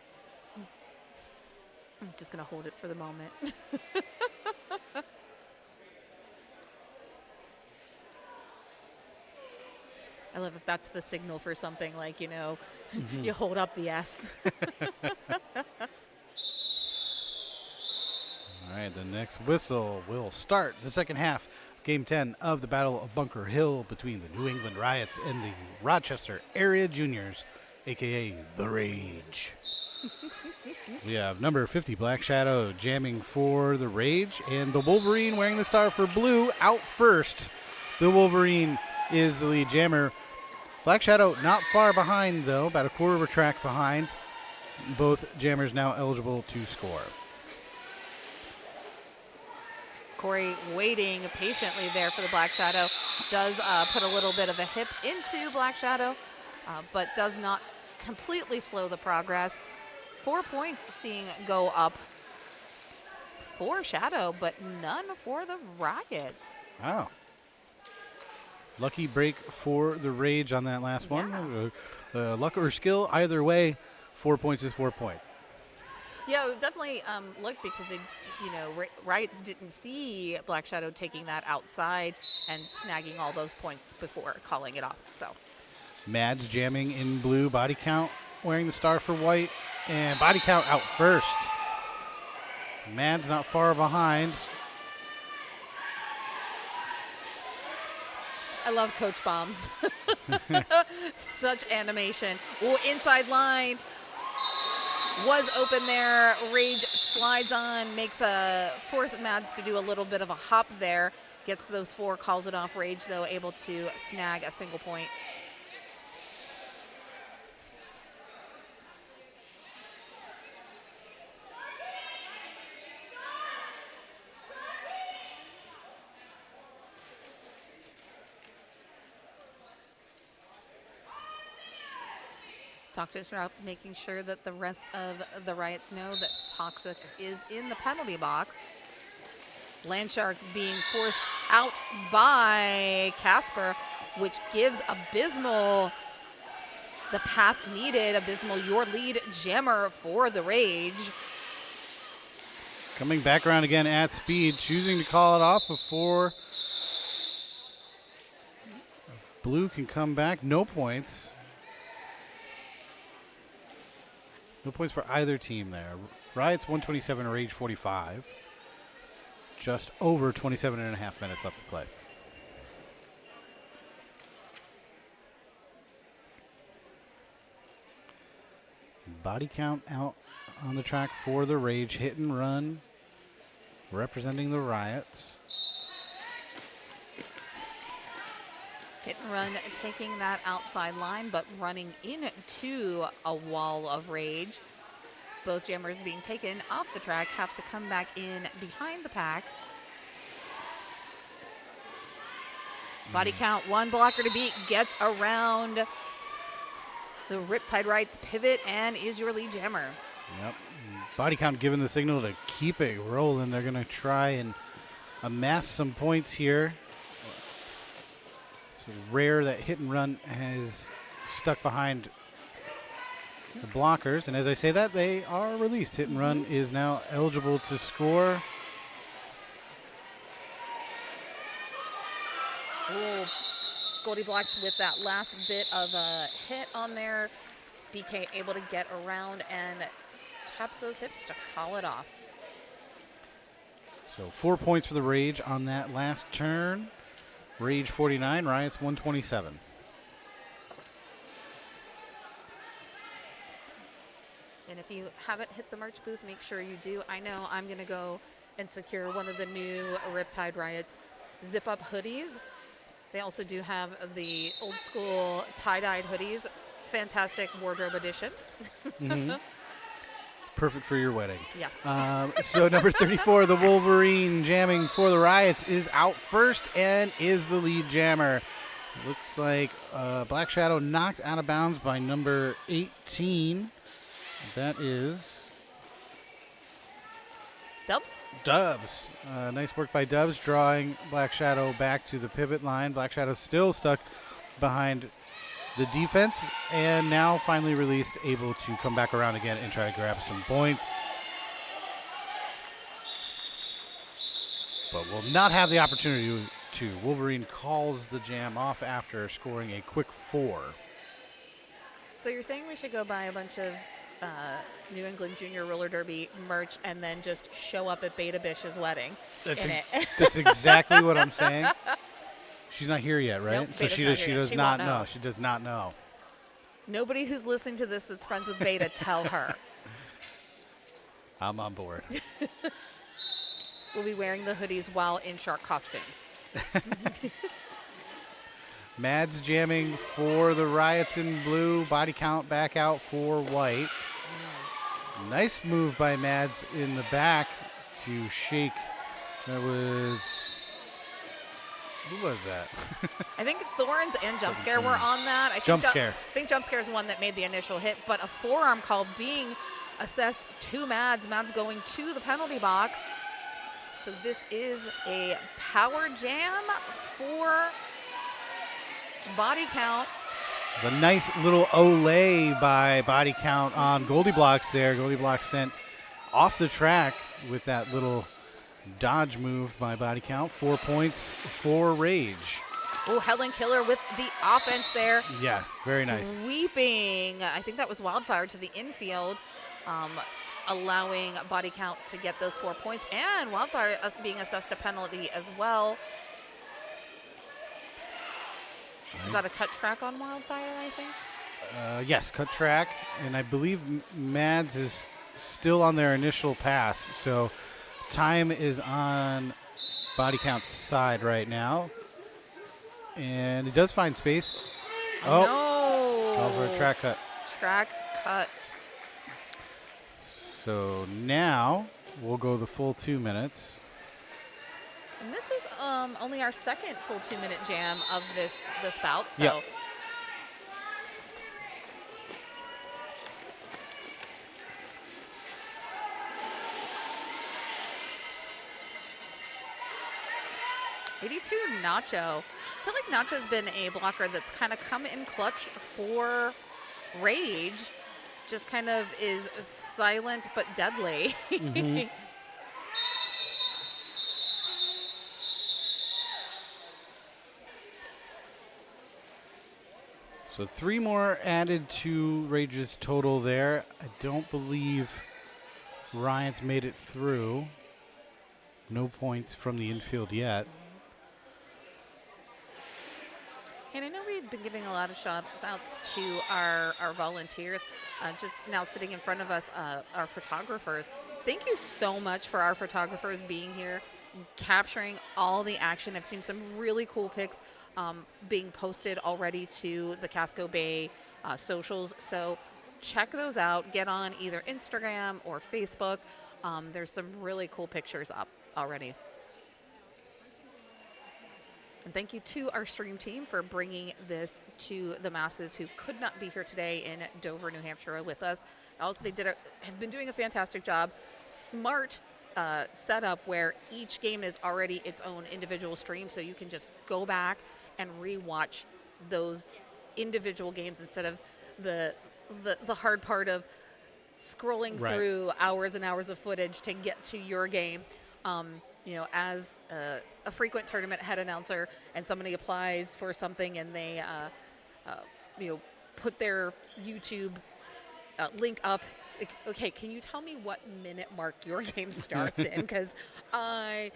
I'm just going to hold it for the moment. I love if that's the signal for something, like, you hold up the S. All right, the next whistle will start the second half of Game 10 of the Battle of Bunker Hill between the New England Riots and the Rochester area Juniors, a.k.a. The Rage. We have number 50, Black Shadow, jamming for The Rage, and the Wolverine wearing the star for blue out first. The Wolverine is the lead jammer. Black Shadow not far behind, though, about a quarter of a track behind. Both jammers now eligible to score. Corey waiting patiently there for the Black Shadow. Does put a little bit of a hip into Black Shadow, but does not completely slow the progress. 4 points seeing go up for Shadow, but none for the Riots. Wow. Lucky break for the Rage on that last one. Luck or skill, either way, 4 points is 4 points. Yeah, it definitely looked because they, Riots didn't see Black Shadow taking that outside and snagging all those points before calling it off. So Mads jamming in blue, body count wearing the star for white, and body count out first. Mads not far behind. I love Coach Bombs. Such animation. Oh, inside line was open there. Rage slides on, force Mads to do a little bit of a hop there. Gets those 4, calls it off. Rage, though, able to snag a single point. Talked about making sure that the rest of the Riots know that Toxic is in the penalty box. Landshark being forced out by Casper, which gives Abysmal the path needed. Abysmal, your lead jammer for the Rage. Coming back around again at speed, choosing to call it off before blue can come back. No points. No points for either team there. Riots 127, Rage 45. Just over 27 and a half minutes left to play. Body count out on the track for the Rage. Hit and run representing the Riots. Hit and run taking that outside line, but running into a wall of Rage. Both jammers being taken off the track have to come back in behind the pack. Body count, 1 blocker to beat, gets around the Riptide Rights pivot and is your lead jammer. Yep. Body count given the signal to keep it rolling. They're going to try and amass some points here. It's rare that hit and run has stuck behind the blockers. And as I say that, they are released. Hit and run is now eligible to score. Ooh, Goldie Blocks with that last bit of a hit on there. BK able to get around and taps those hips to call it off. So 4 points for the Rage on that last turn. Rage 49, Riots 127. And if you haven't hit the merch booth, make sure you do. I know I'm going to go and secure one of the new Riptide Riots zip-up hoodies. They also do have the old school tie-dyed hoodies. Fantastic wardrobe edition. Mm-hmm. Perfect for your wedding. Yes. So number 34, the Wolverine jamming for the Riots, is out first and is the lead jammer. Looks like Black Shadow knocked out of bounds by number 18. That is Dubs? Dubs. Nice work by Dubs, drawing Black Shadow back to the pivot line. Black Shadow still stuck behind the defense, and now finally released, able to come back around again and try to grab some points. But will not have the opportunity to. Wolverine calls the jam off after scoring a quick 4. So you're saying we should go buy a bunch of New England Junior Roller Derby merch and then just show up at Beta Bish's wedding in it? That's exactly what I'm saying. She's not here yet, right? Nope, so Beta's she not does. here She yet. does She not won't know. know. She does not know. Nobody who's listening to this that's friends with Beta, tell her. I'm on board. We'll be wearing the hoodies while in shark costumes. Mads jamming for the Riots in blue. Body count back out for white. Nice move by Mads in the back to shake. That was... Who was that? I think Thorns and Jump Scare were on that. I Jump Scare. I think Jump Scare is one that made the initial hit, but a forearm call being assessed to Mads. Mads going to the penalty box. So this is a power jam for body count. It was a nice little Olay by Body Count on Goldie Blocks there. Goldie Blocks sent off the track with that little dodge move by Body Count. 4 points for Rage. Oh, Helen Killer with the offense there. Yeah, very nice. Sweeping, I think that was Wildfire to the infield, allowing Body Count to get those 4 points, and Wildfire being assessed a penalty as well. Is that a cut track on Wildfire, I think? Yes, cut track, and I believe Mads is still on their initial pass, so time is on Body Count's side right now, and it does find space. No. Call for a track cut. Track cut. So now we'll go the full 2 minutes. And this is only our second full 2-minute jam of this bout, so. Yep. Nacho. I feel like Nacho's been a blocker that's kind of come in clutch for Rage. Just kind of is silent but deadly. Mm-hmm. So 3 more added to Rage's total there. I don't believe Ryan's made it through. No points from the infield yet. And I know we've been giving a lot of shout outs to our volunteers. Just now sitting in front of us, our photographers. Thank you so much for our photographers being here, capturing all the action. I've seen some really cool pics being posted already to the Casco Bay socials. So check those out. Get on either Instagram or Facebook. There's some really cool pictures up already. And thank you to our stream team for bringing this to the masses who could not be here today in Dover, New Hampshire with us. They have been doing a fantastic job. Smart setup where each game is already its own individual stream, so you can just go back and rewatch those individual games instead of the hard part of scrolling Right. through hours and hours of footage to get to your game. As a frequent tournament head announcer, and somebody applies for something and they, put their YouTube link up. Like, okay, can you tell me what minute mark your game starts in? Because I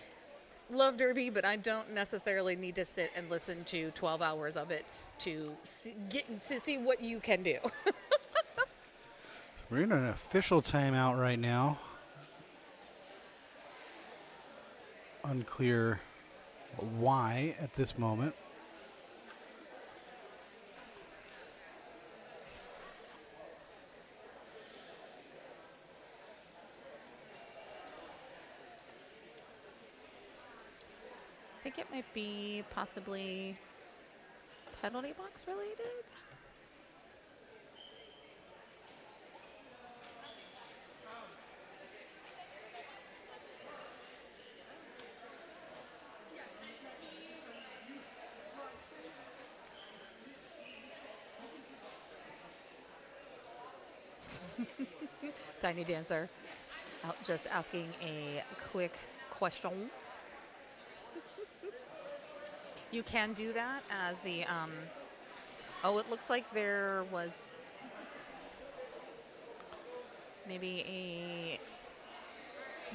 love Derby, but I don't necessarily need to sit and listen to 12 hours of it to see what you can do. We're in an official timeout right now. Unclear why at this moment. I think it might be possibly penalty box related. Tiny Dancer out just asking a quick question. You can do that as the, it looks like there was maybe a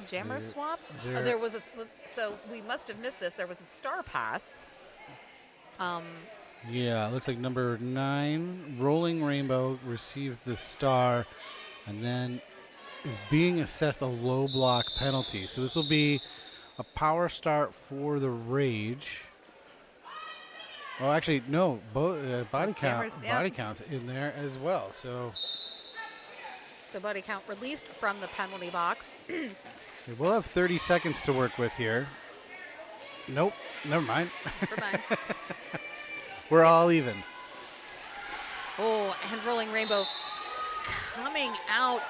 jammer swap. There was so we must have missed this. There was a star pass. Yeah, it looks like number 9, Rolling Rainbow, received the star and then is being assessed a low block penalty. So this will be a power start for the Rage. Well, actually, no, both body counts in there as well. So body count released from the penalty box. we'll have 30 seconds to work with here. Nope, never mind. For mine. We're all even. Oh, and Rolling Rainbow coming out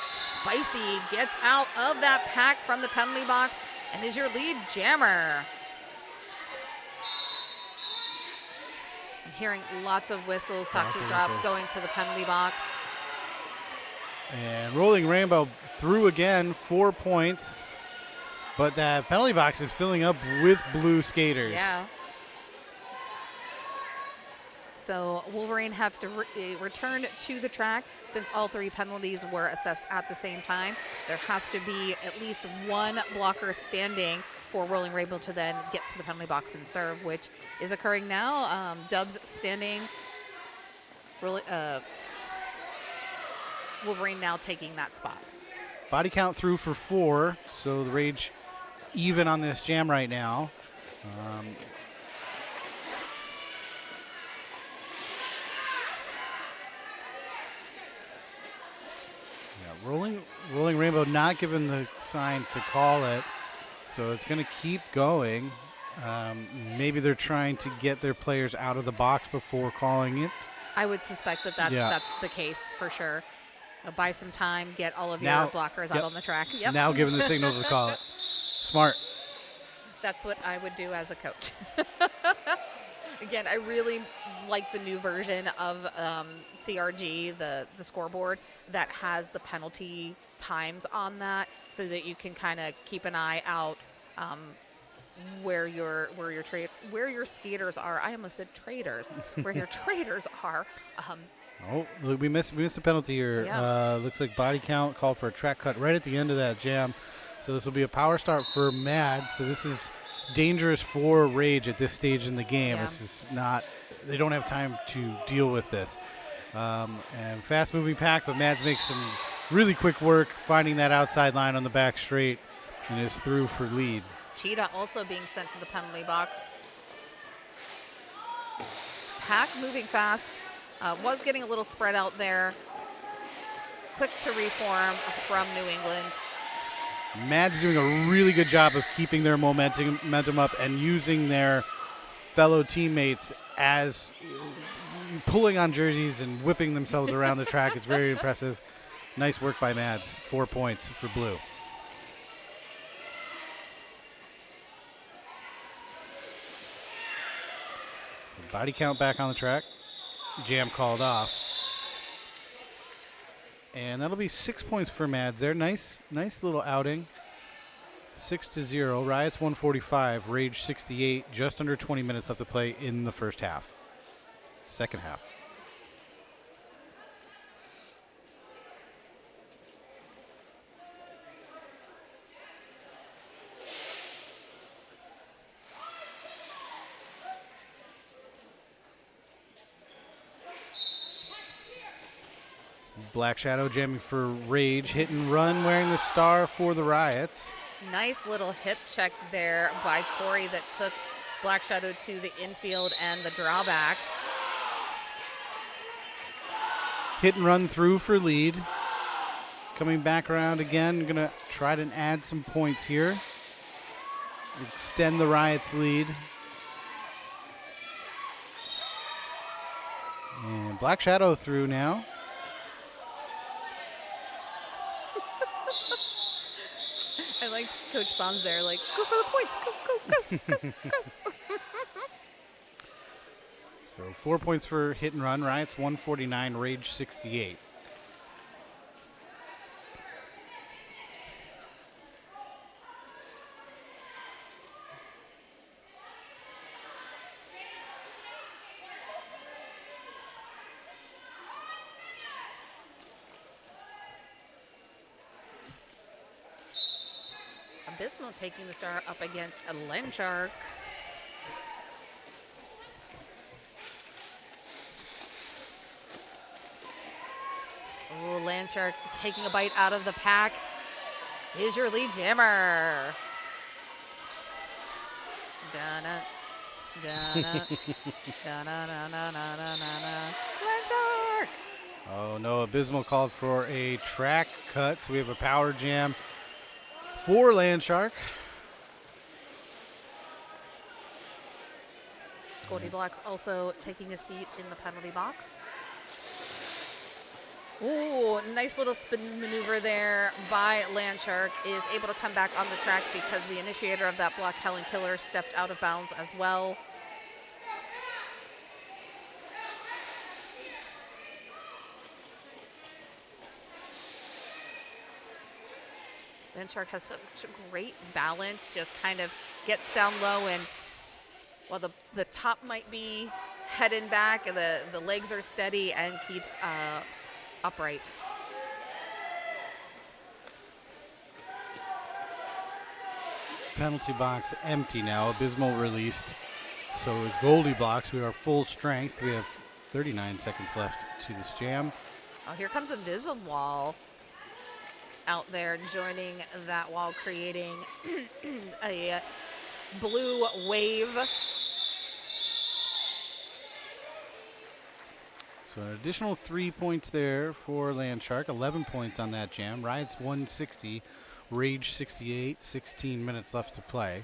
spicy, gets out of that pack from the penalty box and is your lead jammer. I'm hearing lots of whistles, toxic drop going to the penalty box. And Rolling Rainbow through again, 4 points. But that penalty box is filling up with blue skaters. Yeah. So Wolverine have to return to the track since all 3 penalties were assessed at the same time. There has to be at least one blocker standing for Rolling Rainbow to then get to the penalty box and serve, which is occurring now. Dubs standing. Wolverine now taking that spot. Body count through for 4, so the Rage even on this jam right now. Rolling Rainbow not given the sign to call it, so it's going to keep going. Maybe they're trying to get their players out of the box before calling it. I would suspect that that's the case for sure. Buy some time, get all of your blockers out on the track. Yep. Now given the signal to call it. Smart. That's what I would do as a coach. Again, I really like the new version of CRG, the scoreboard, that has the penalty times on that so that you can kind of keep an eye out where your skaters are. I almost said traders. Where your traders are. Oh, look, we missed the penalty here. Yeah. Looks like body count called for a track cut right at the end of that jam. So this will be a power start for Mads. So this is dangerous for Rage at this stage in the game. Yeah. This is not, they don't have time to deal with this. And fast moving pack, but Mads makes some really quick work finding that outside line on the back straight and is through for lead. Cheetah also being sent to the penalty box. Pack moving fast. Was getting a little spread out there. Quick to reform from New England. Mads doing a really good job of keeping their momentum up and using their fellow teammates as pulling on jerseys and whipping themselves around the track. It's very impressive. Nice work by Mads. 4 points for blue. Body count back on the track. Jam called off. And that'll be 6 points for Mads there. Nice little outing. 6-0. Riots 145. Rage 68. Just under 20 minutes left to play in the first half. Second half. Black Shadow jamming for Rage. Hit and run wearing the star for the Riots. Nice little hip check there by Corey that took Black Shadow to the infield and the drawback. Hit and run through for lead. Coming back around again. Going to try to add some points here. Extend the Riots' lead. And Black Shadow through now. I liked Coach Bombs there, like, go for the points, go. So 4 points for hit and run. Riots 149, Rage 68. Abysmal taking the star up against a Land Shark. Oh, Land Shark taking a bite out of the pack. Is your lead jammer. Donna, Donna, Donna, Land Shark. Oh no, Abysmal called for a track cut, so we have a power jam for Land Shark. Goldie Blocks also taking a seat in the penalty box. Ooh, nice little spin maneuver there by Land Shark. Is able to come back on the track because the initiator of that block, Helen Killer, stepped out of bounds as well. Landshark has such a great balance, just kind of gets down low, and while the top might be heading back, the legs are steady and keeps upright. Penalty box empty now. Abysmal released. So is Goldie blocks. We are full strength. We have 39 seconds left to this jam. Oh, here comes a Wall out there joining that wall, creating a blue wave. So an additional 3 points there for Landshark. 11 points on that jam. Riot's 160. Rage 68. 16 minutes left to play.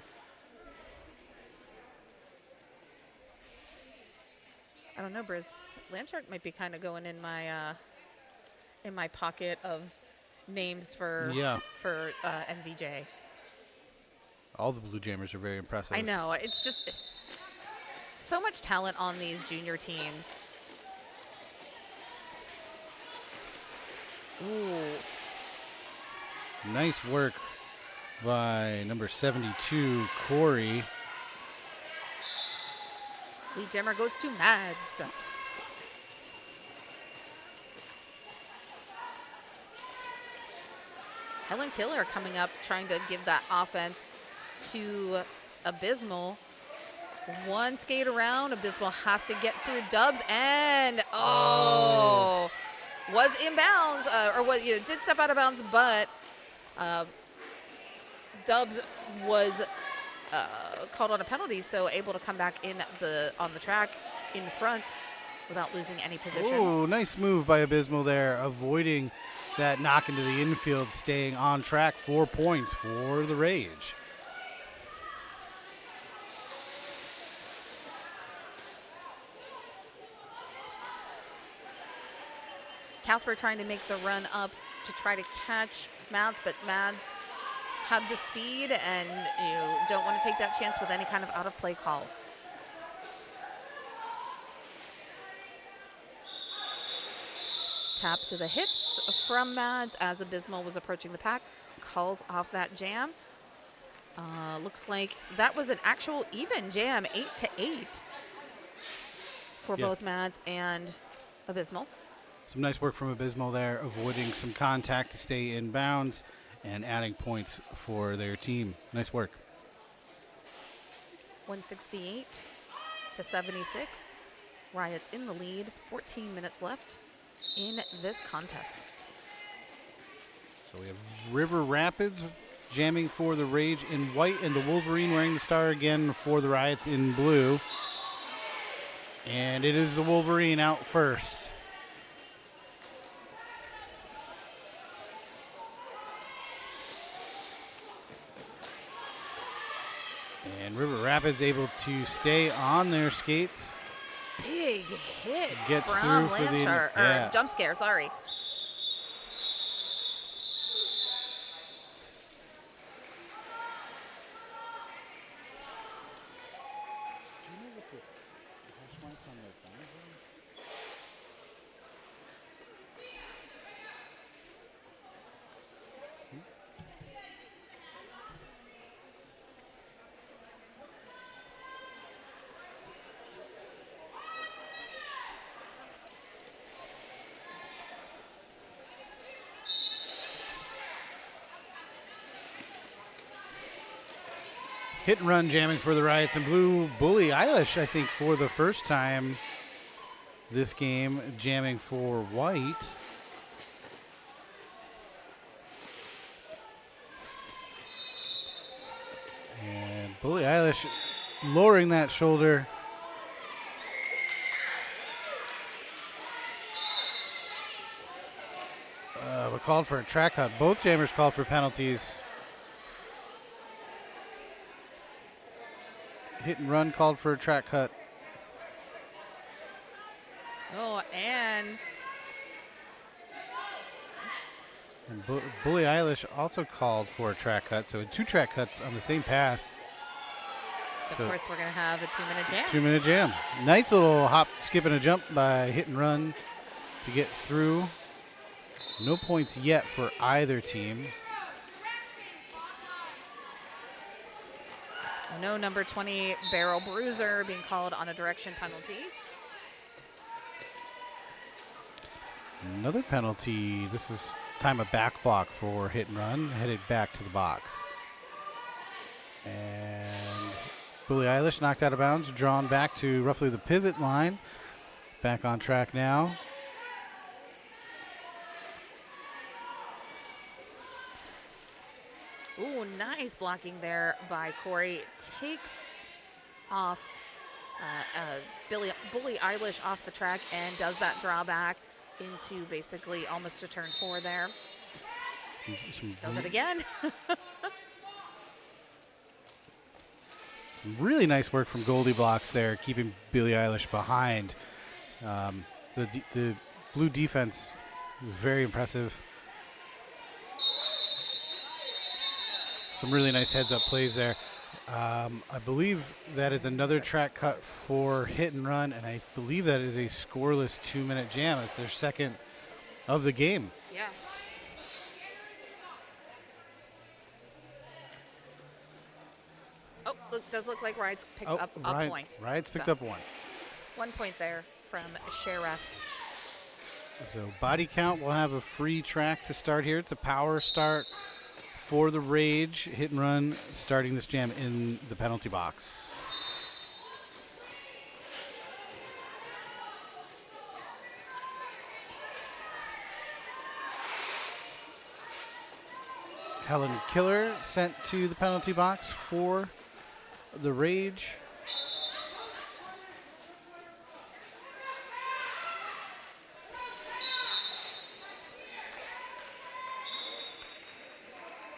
I don't know, Briz. Landshark might be kind of going in my pocket of names for MVJ. All the Blue Jammers are very impressive. I know. It's just so much talent on these junior teams. Ooh. Nice work by number 72, Corey. Lead jammer goes to Mads. Helen Killer coming up, trying to give that offense to Abysmal. One skate around. Abysmal has to get through Dubs, and was in bounds, did step out of bounds, but Dubs was called on a penalty, so able to come back on the track in front without losing any position. Oh, nice move by Abysmal there, avoiding that knock into the infield, staying on track. 4 points for the Rage. Casper trying to make the run up to try to catch Mads, but Mads had the speed, and you don't want to take that chance with any kind of out-of-play call. Tap to the hips from Mads as Abysmal was approaching the pack. Calls off that jam. Looks like that was an actual even jam, 8-8 for both Mads and Abysmal. Some nice work from Abysmal there, avoiding some contact to stay in bounds and adding points for their team. Nice work. 168 to 76. Riot's in the lead. 14 minutes left in this contest. So we have River Rapids jamming for the Rage in white, and the Wolverine wearing the star again for the Riots in blue. And it is the Wolverine out first. And River Rapids able to stay on their skates. Big hit Gets from through for the Landshark, or jump scare, sorry. Hit and run jamming for the Riots in blue. Bully Eilish, I think, for the first time this game, jamming for white. And Bully Eilish lowering that shoulder. But called for a track cut. Both jammers called for penalties. Hit and run called for a track cut. Oh, and Bully Eilish also called for a track cut. So 2 track cuts on the same pass. of course we're going to have a 2-minute jam. 2-minute jam. Nice little hop, skip, and a jump by Hit and Run to get through. No points yet for either team. No, number 20, Barrel Bruiser, being called on a direction penalty. Another penalty. This is time a back block for hit and run, headed back to the box. And Billie Eilish knocked out of bounds, drawn back to roughly the pivot line. Back on track now. Ooh, nice blocking there by Corey. Takes off Billie Eilish off the track and does that drawback into basically almost a turn 4 there. Does it again. Some really nice work from Goldie Blocks there, keeping Billie Eilish behind. The blue defense, very impressive. Some really nice heads-up plays there. I believe that is another track cut for hit and run, and I believe that is a scoreless 2-minute jam. It's their second of the game. Yeah. Oh, does look like Rides picked up a point. Rides picked So, up one. 1 point there from Sheriff. So body count will have a free track to start here. It's a power start for the Rage. Hit and run starting this jam in the penalty box. Helen Killer sent to the penalty box for the Rage.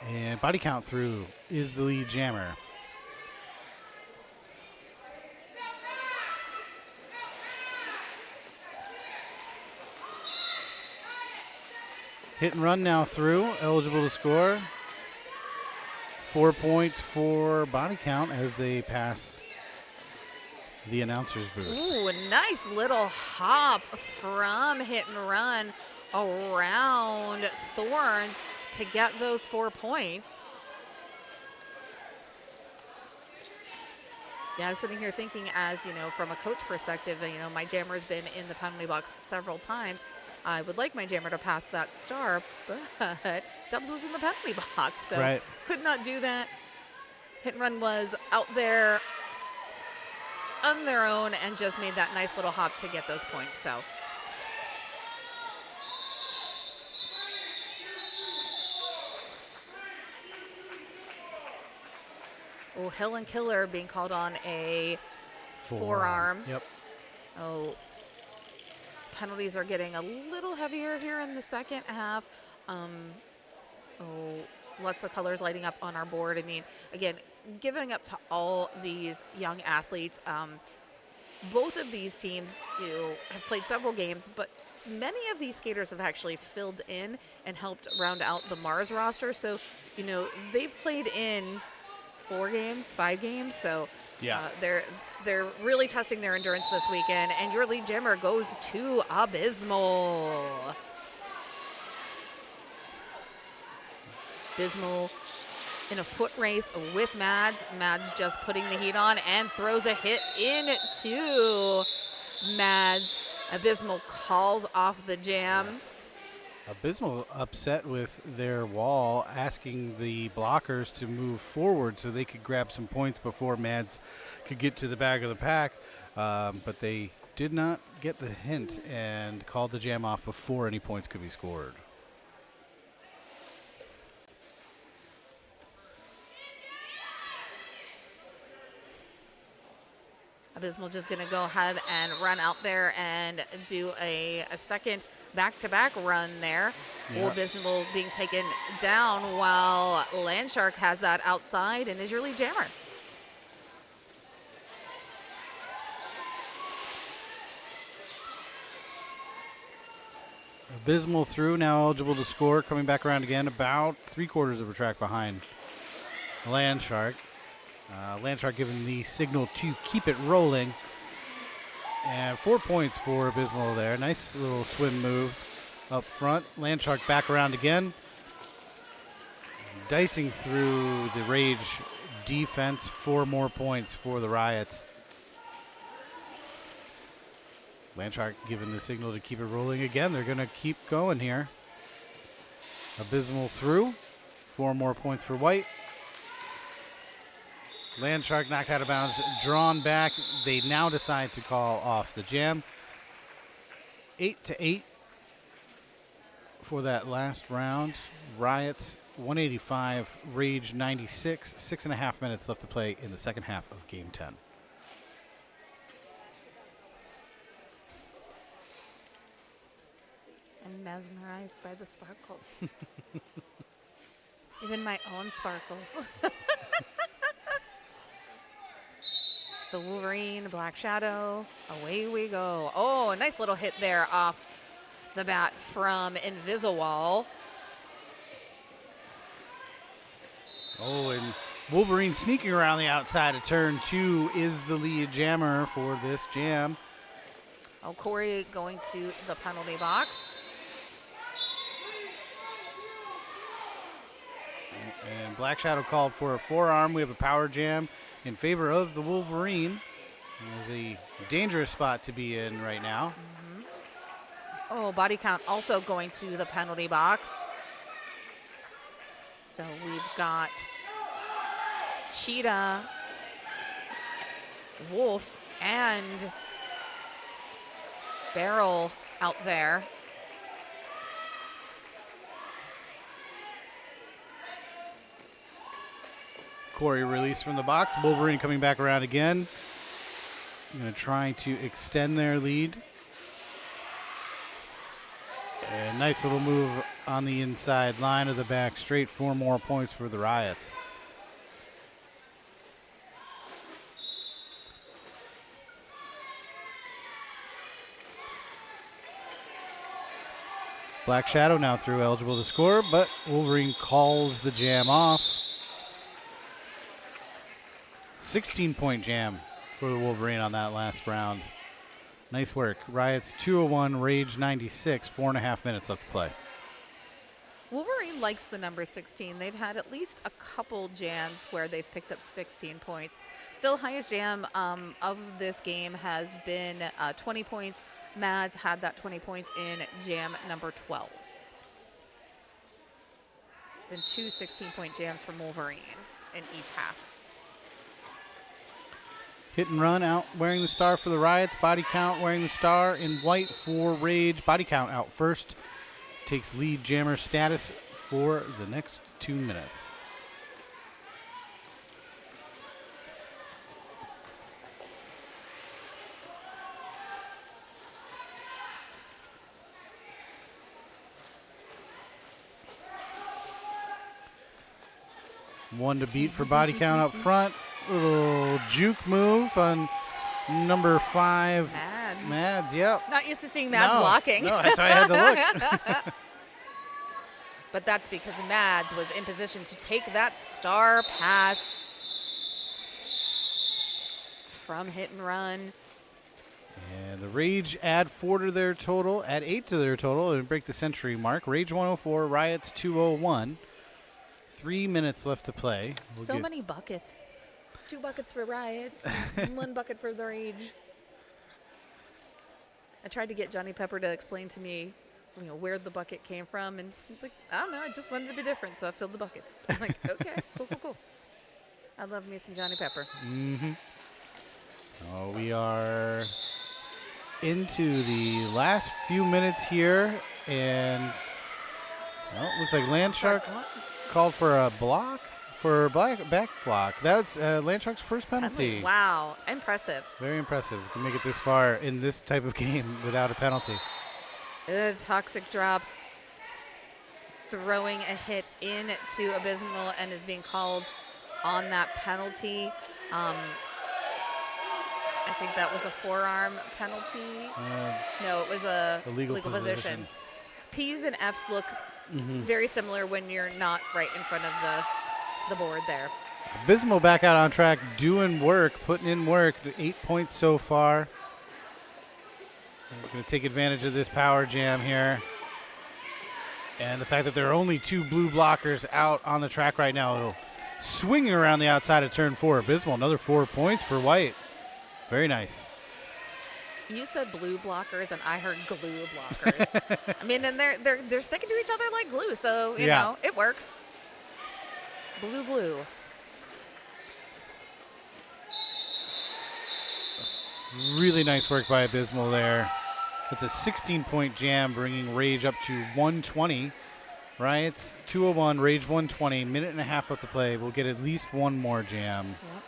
And body count through is the lead jammer. Hit and run now through, eligible to score. 4 points for body count as they pass the announcer's booth. Ooh, a nice little hop from Hit and Run around Thorns to get those 4 points. Yeah, I was sitting here thinking, as you know, from a coach perspective, you know, my jammer has been in the penalty box several times. I would like my jammer to pass that star, but Dubs was in the penalty box, so could not do that. Hit and Run was out there on their own and just made that nice little hop to get those points. So oh, Helen Killer being called on a forearm. Yep. Oh, penalties are getting a little heavier here in the second half. Lots of colors lighting up on our board. I mean, again, giving up to all these young athletes. Both of these teams, you know, have played several games, but many of these skaters have actually filled in and helped round out the Mars roster. So, you know, they've played in 4 games, 5 games. So yeah, they're really testing their endurance this weekend. And your lead jammer goes to Abysmal. Abysmal in a foot race with Mads. Mads just putting the heat on and throws a hit into Mads. Abysmal calls off the jam. Abysmal upset with their wall, asking the blockers to move forward so they could grab some points before Mads could get to the back of the pack. But they did not get the hint and called the jam off before any points could be scored. Abysmal just going to go ahead and run out there and do a second back-to-back run there. Yeah. Abysmal being taken down while Landshark has that outside and is your lead jammer. Abysmal through, now eligible to score, coming back around again, about 3/4 of a track behind Landshark. Landshark giving the signal to keep it rolling. And 4 points for Abysmal there. Nice little swim move up front. Landshark back around again. Dicing through the Rage defense, 4 more points for the Riots. Landshark giving the signal to keep it rolling again. They're going to keep going here. Abysmal through. 4 more points for White. Landshark knocked out of bounds, drawn back. They now decide to call off the jam. 8-8 for that last round. Riots 185, Rage 96. 6.5 minutes left to play in the second half of Game 10. I'm mesmerized by the sparkles. Even my own sparkles. The Wolverine, Black Shadow, away we go. Oh, a nice little hit there off the bat from Invisawall. Oh, and Wolverine sneaking around the outside of turn 2 is the lead jammer for this jam. Oh, Corey going to the penalty box. And Black Shadow called for a forearm. We have a power jam in favor of the Wolverine. It is a dangerous spot to be in right now. Oh, body count also going to the penalty box. So we've got Cheetah, Wolf, and Barrel out there. Corey released from the box. Wolverine coming back around again. Going to try to extend their lead. And nice little move on the inside line of the back straight. 4 more points for the Riots. Black Shadow now through, eligible to score, but Wolverine calls the jam off. 16-point jam for the Wolverine on that last round. Nice work. Riots 201, Rage 96, 4.5 minutes left to play. Wolverine likes the number 16. They've had at least a couple jams where they've picked up 16 points. Still, highest jam of this game has been 20 points. Mads had that 20 points in jam number 12. Been 2 16-point jams from Wolverine in each half. Hit and run out wearing the star for the Riots. Body count wearing the star in white for Rage. Body count out first. Takes lead jammer status for the next 2 minutes. One to beat for body count up front. Little juke move on number 5. Mads, yep. Not used to seeing Mads walking. No, that's why I had to look. But that's because Mads was in position to take that star pass from hit and run. And the Rage add 4 to their total, add 8 to their total, and break the century mark. Rage 104, Riots 201. 3 minutes left to play. So many buckets. 2 buckets for Riots, 1 bucket for the Rage. I tried to get Johnny Pepper to explain to me, where the bucket came from, and he's like, I don't know, I just wanted to be different, so I filled the buckets. I'm like, okay, cool. I love me some Johnny Pepper. Mm-hmm. So we are into the last few minutes here, and looks like Landshark called for a block. For back block. That's Landshark's first penalty. Wow, impressive. Very impressive. You can make it this far in this type of game without a penalty. Toxic drops, throwing a hit into Abysmal and is being called on that penalty. I think that was a forearm penalty. No, it was a legal position. P's and F's look very similar when you're not right in front of the board there. Abysmal back out on track, doing work, putting in work. 8 points so far. Going to take advantage of this power jam here. And the fact that there are only 2 blue blockers out on the track right now, it'll swinging around the outside of turn 4. Abysmal, another 4 points for White. Very nice. You said blue blockers, and I heard glue blockers. I mean, and they're sticking to each other like glue, so you know it works. Blue glue. Really nice work by Abysmal there. That's a 16-point jam, bringing Rage up to 120. Riots 201, Rage 120. Minute and a half left to play. We'll get at least one more jam. Yep.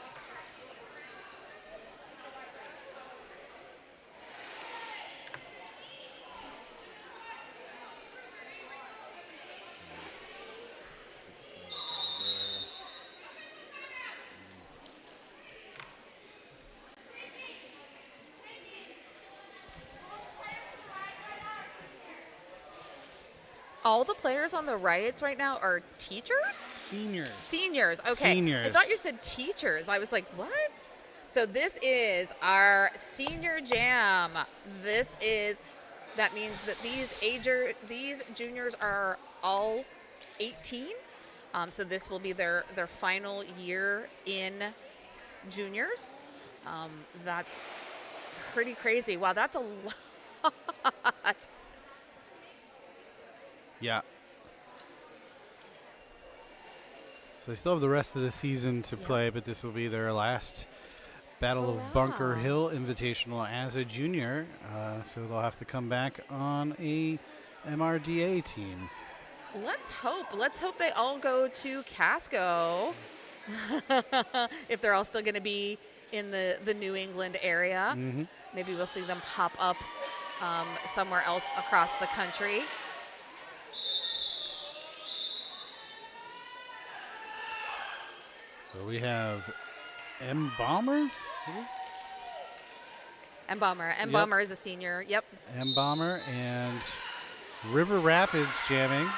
All the players on the Riots right now are teachers? Seniors. Seniors. Okay. Seniors. I thought you said teachers. I was like, what? So this is our senior jam. That means that these juniors are all 18. So this will be their final year in juniors. That's pretty crazy. Wow, that's a lot. Yeah. So they still have the rest of the season to play, but this will be their last Battle of Bunker Hill Invitational as a junior. So they'll have to come back on a MRDA team. Let's hope they all go to Casco. If they're all still going to be in the New England area. Mm-hmm. Maybe we'll see them pop up somewhere else across the country. So we have M Bomber. M Bomber is a senior. Yep. M Bomber and River Rapids jamming.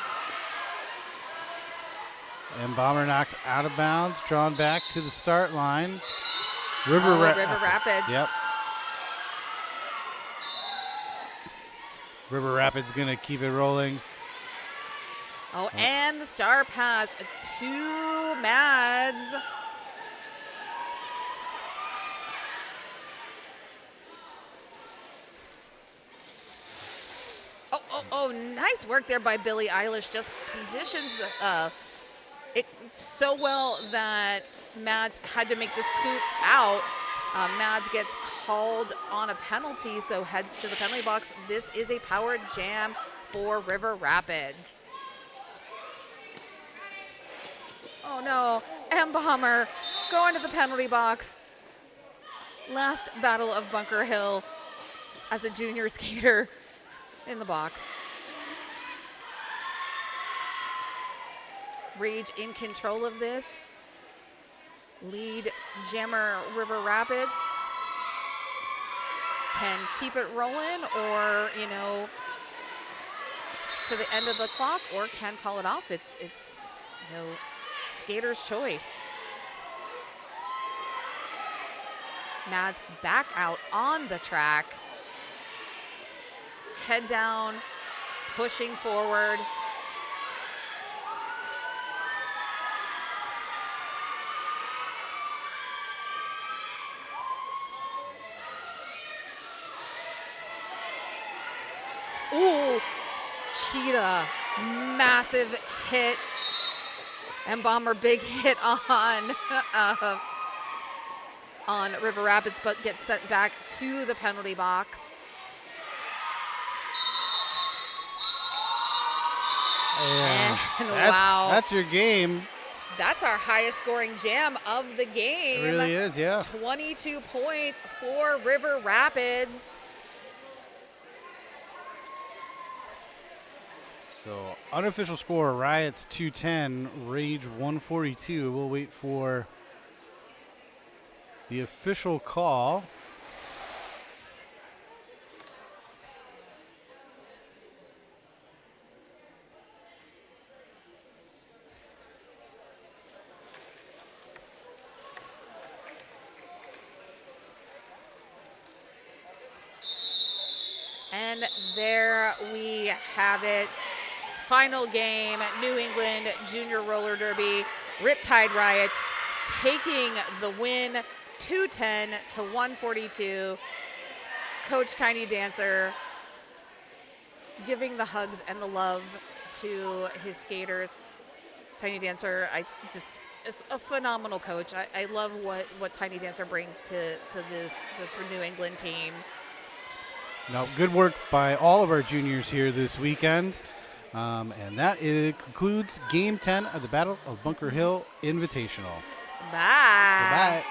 M Bomber knocked out of bounds, drawn back to the start line. River Rapids. Yep. River Rapids gonna keep it rolling. Oh, and the star pass to Mads. Oh, nice work there by Billie Eilish. Just positions it so well that Mads had to make the scoot out. Mads gets called on a penalty, so heads to the penalty box. This is a powered jam for River Rapids. Oh no, M Bomber going to the penalty box. Last Battle of Bunker Hill as a junior skater in the box. Rage in control of this. Lead jammer River Rapids can keep it rolling, or to the end of the clock, or can call it off. It's skater's choice. Mads back out on the track. Head down, pushing forward. Ooh, Cheetah, massive hit. And Bomber, big hit on River Rapids, but gets sent back to the penalty box. Yeah. And wow. That's your game. That's our highest scoring jam of the game. It really is, yeah. 22 points for River Rapids. So unofficial score, Riots 210, Rage 142. We'll wait for the official call. And there we have it. Final game, New England Junior Roller Derby. Riptide Riots taking the win 210 to 142. Coach Tiny Dancer giving the hugs and the love to his skaters. Tiny Dancer, is a phenomenal coach. I love what Tiny Dancer brings to this New England team. Now, good work by all of our juniors here this weekend. And that concludes Game 10 of the Battle of Bunker Hill Invitational. Bye. Goodbye.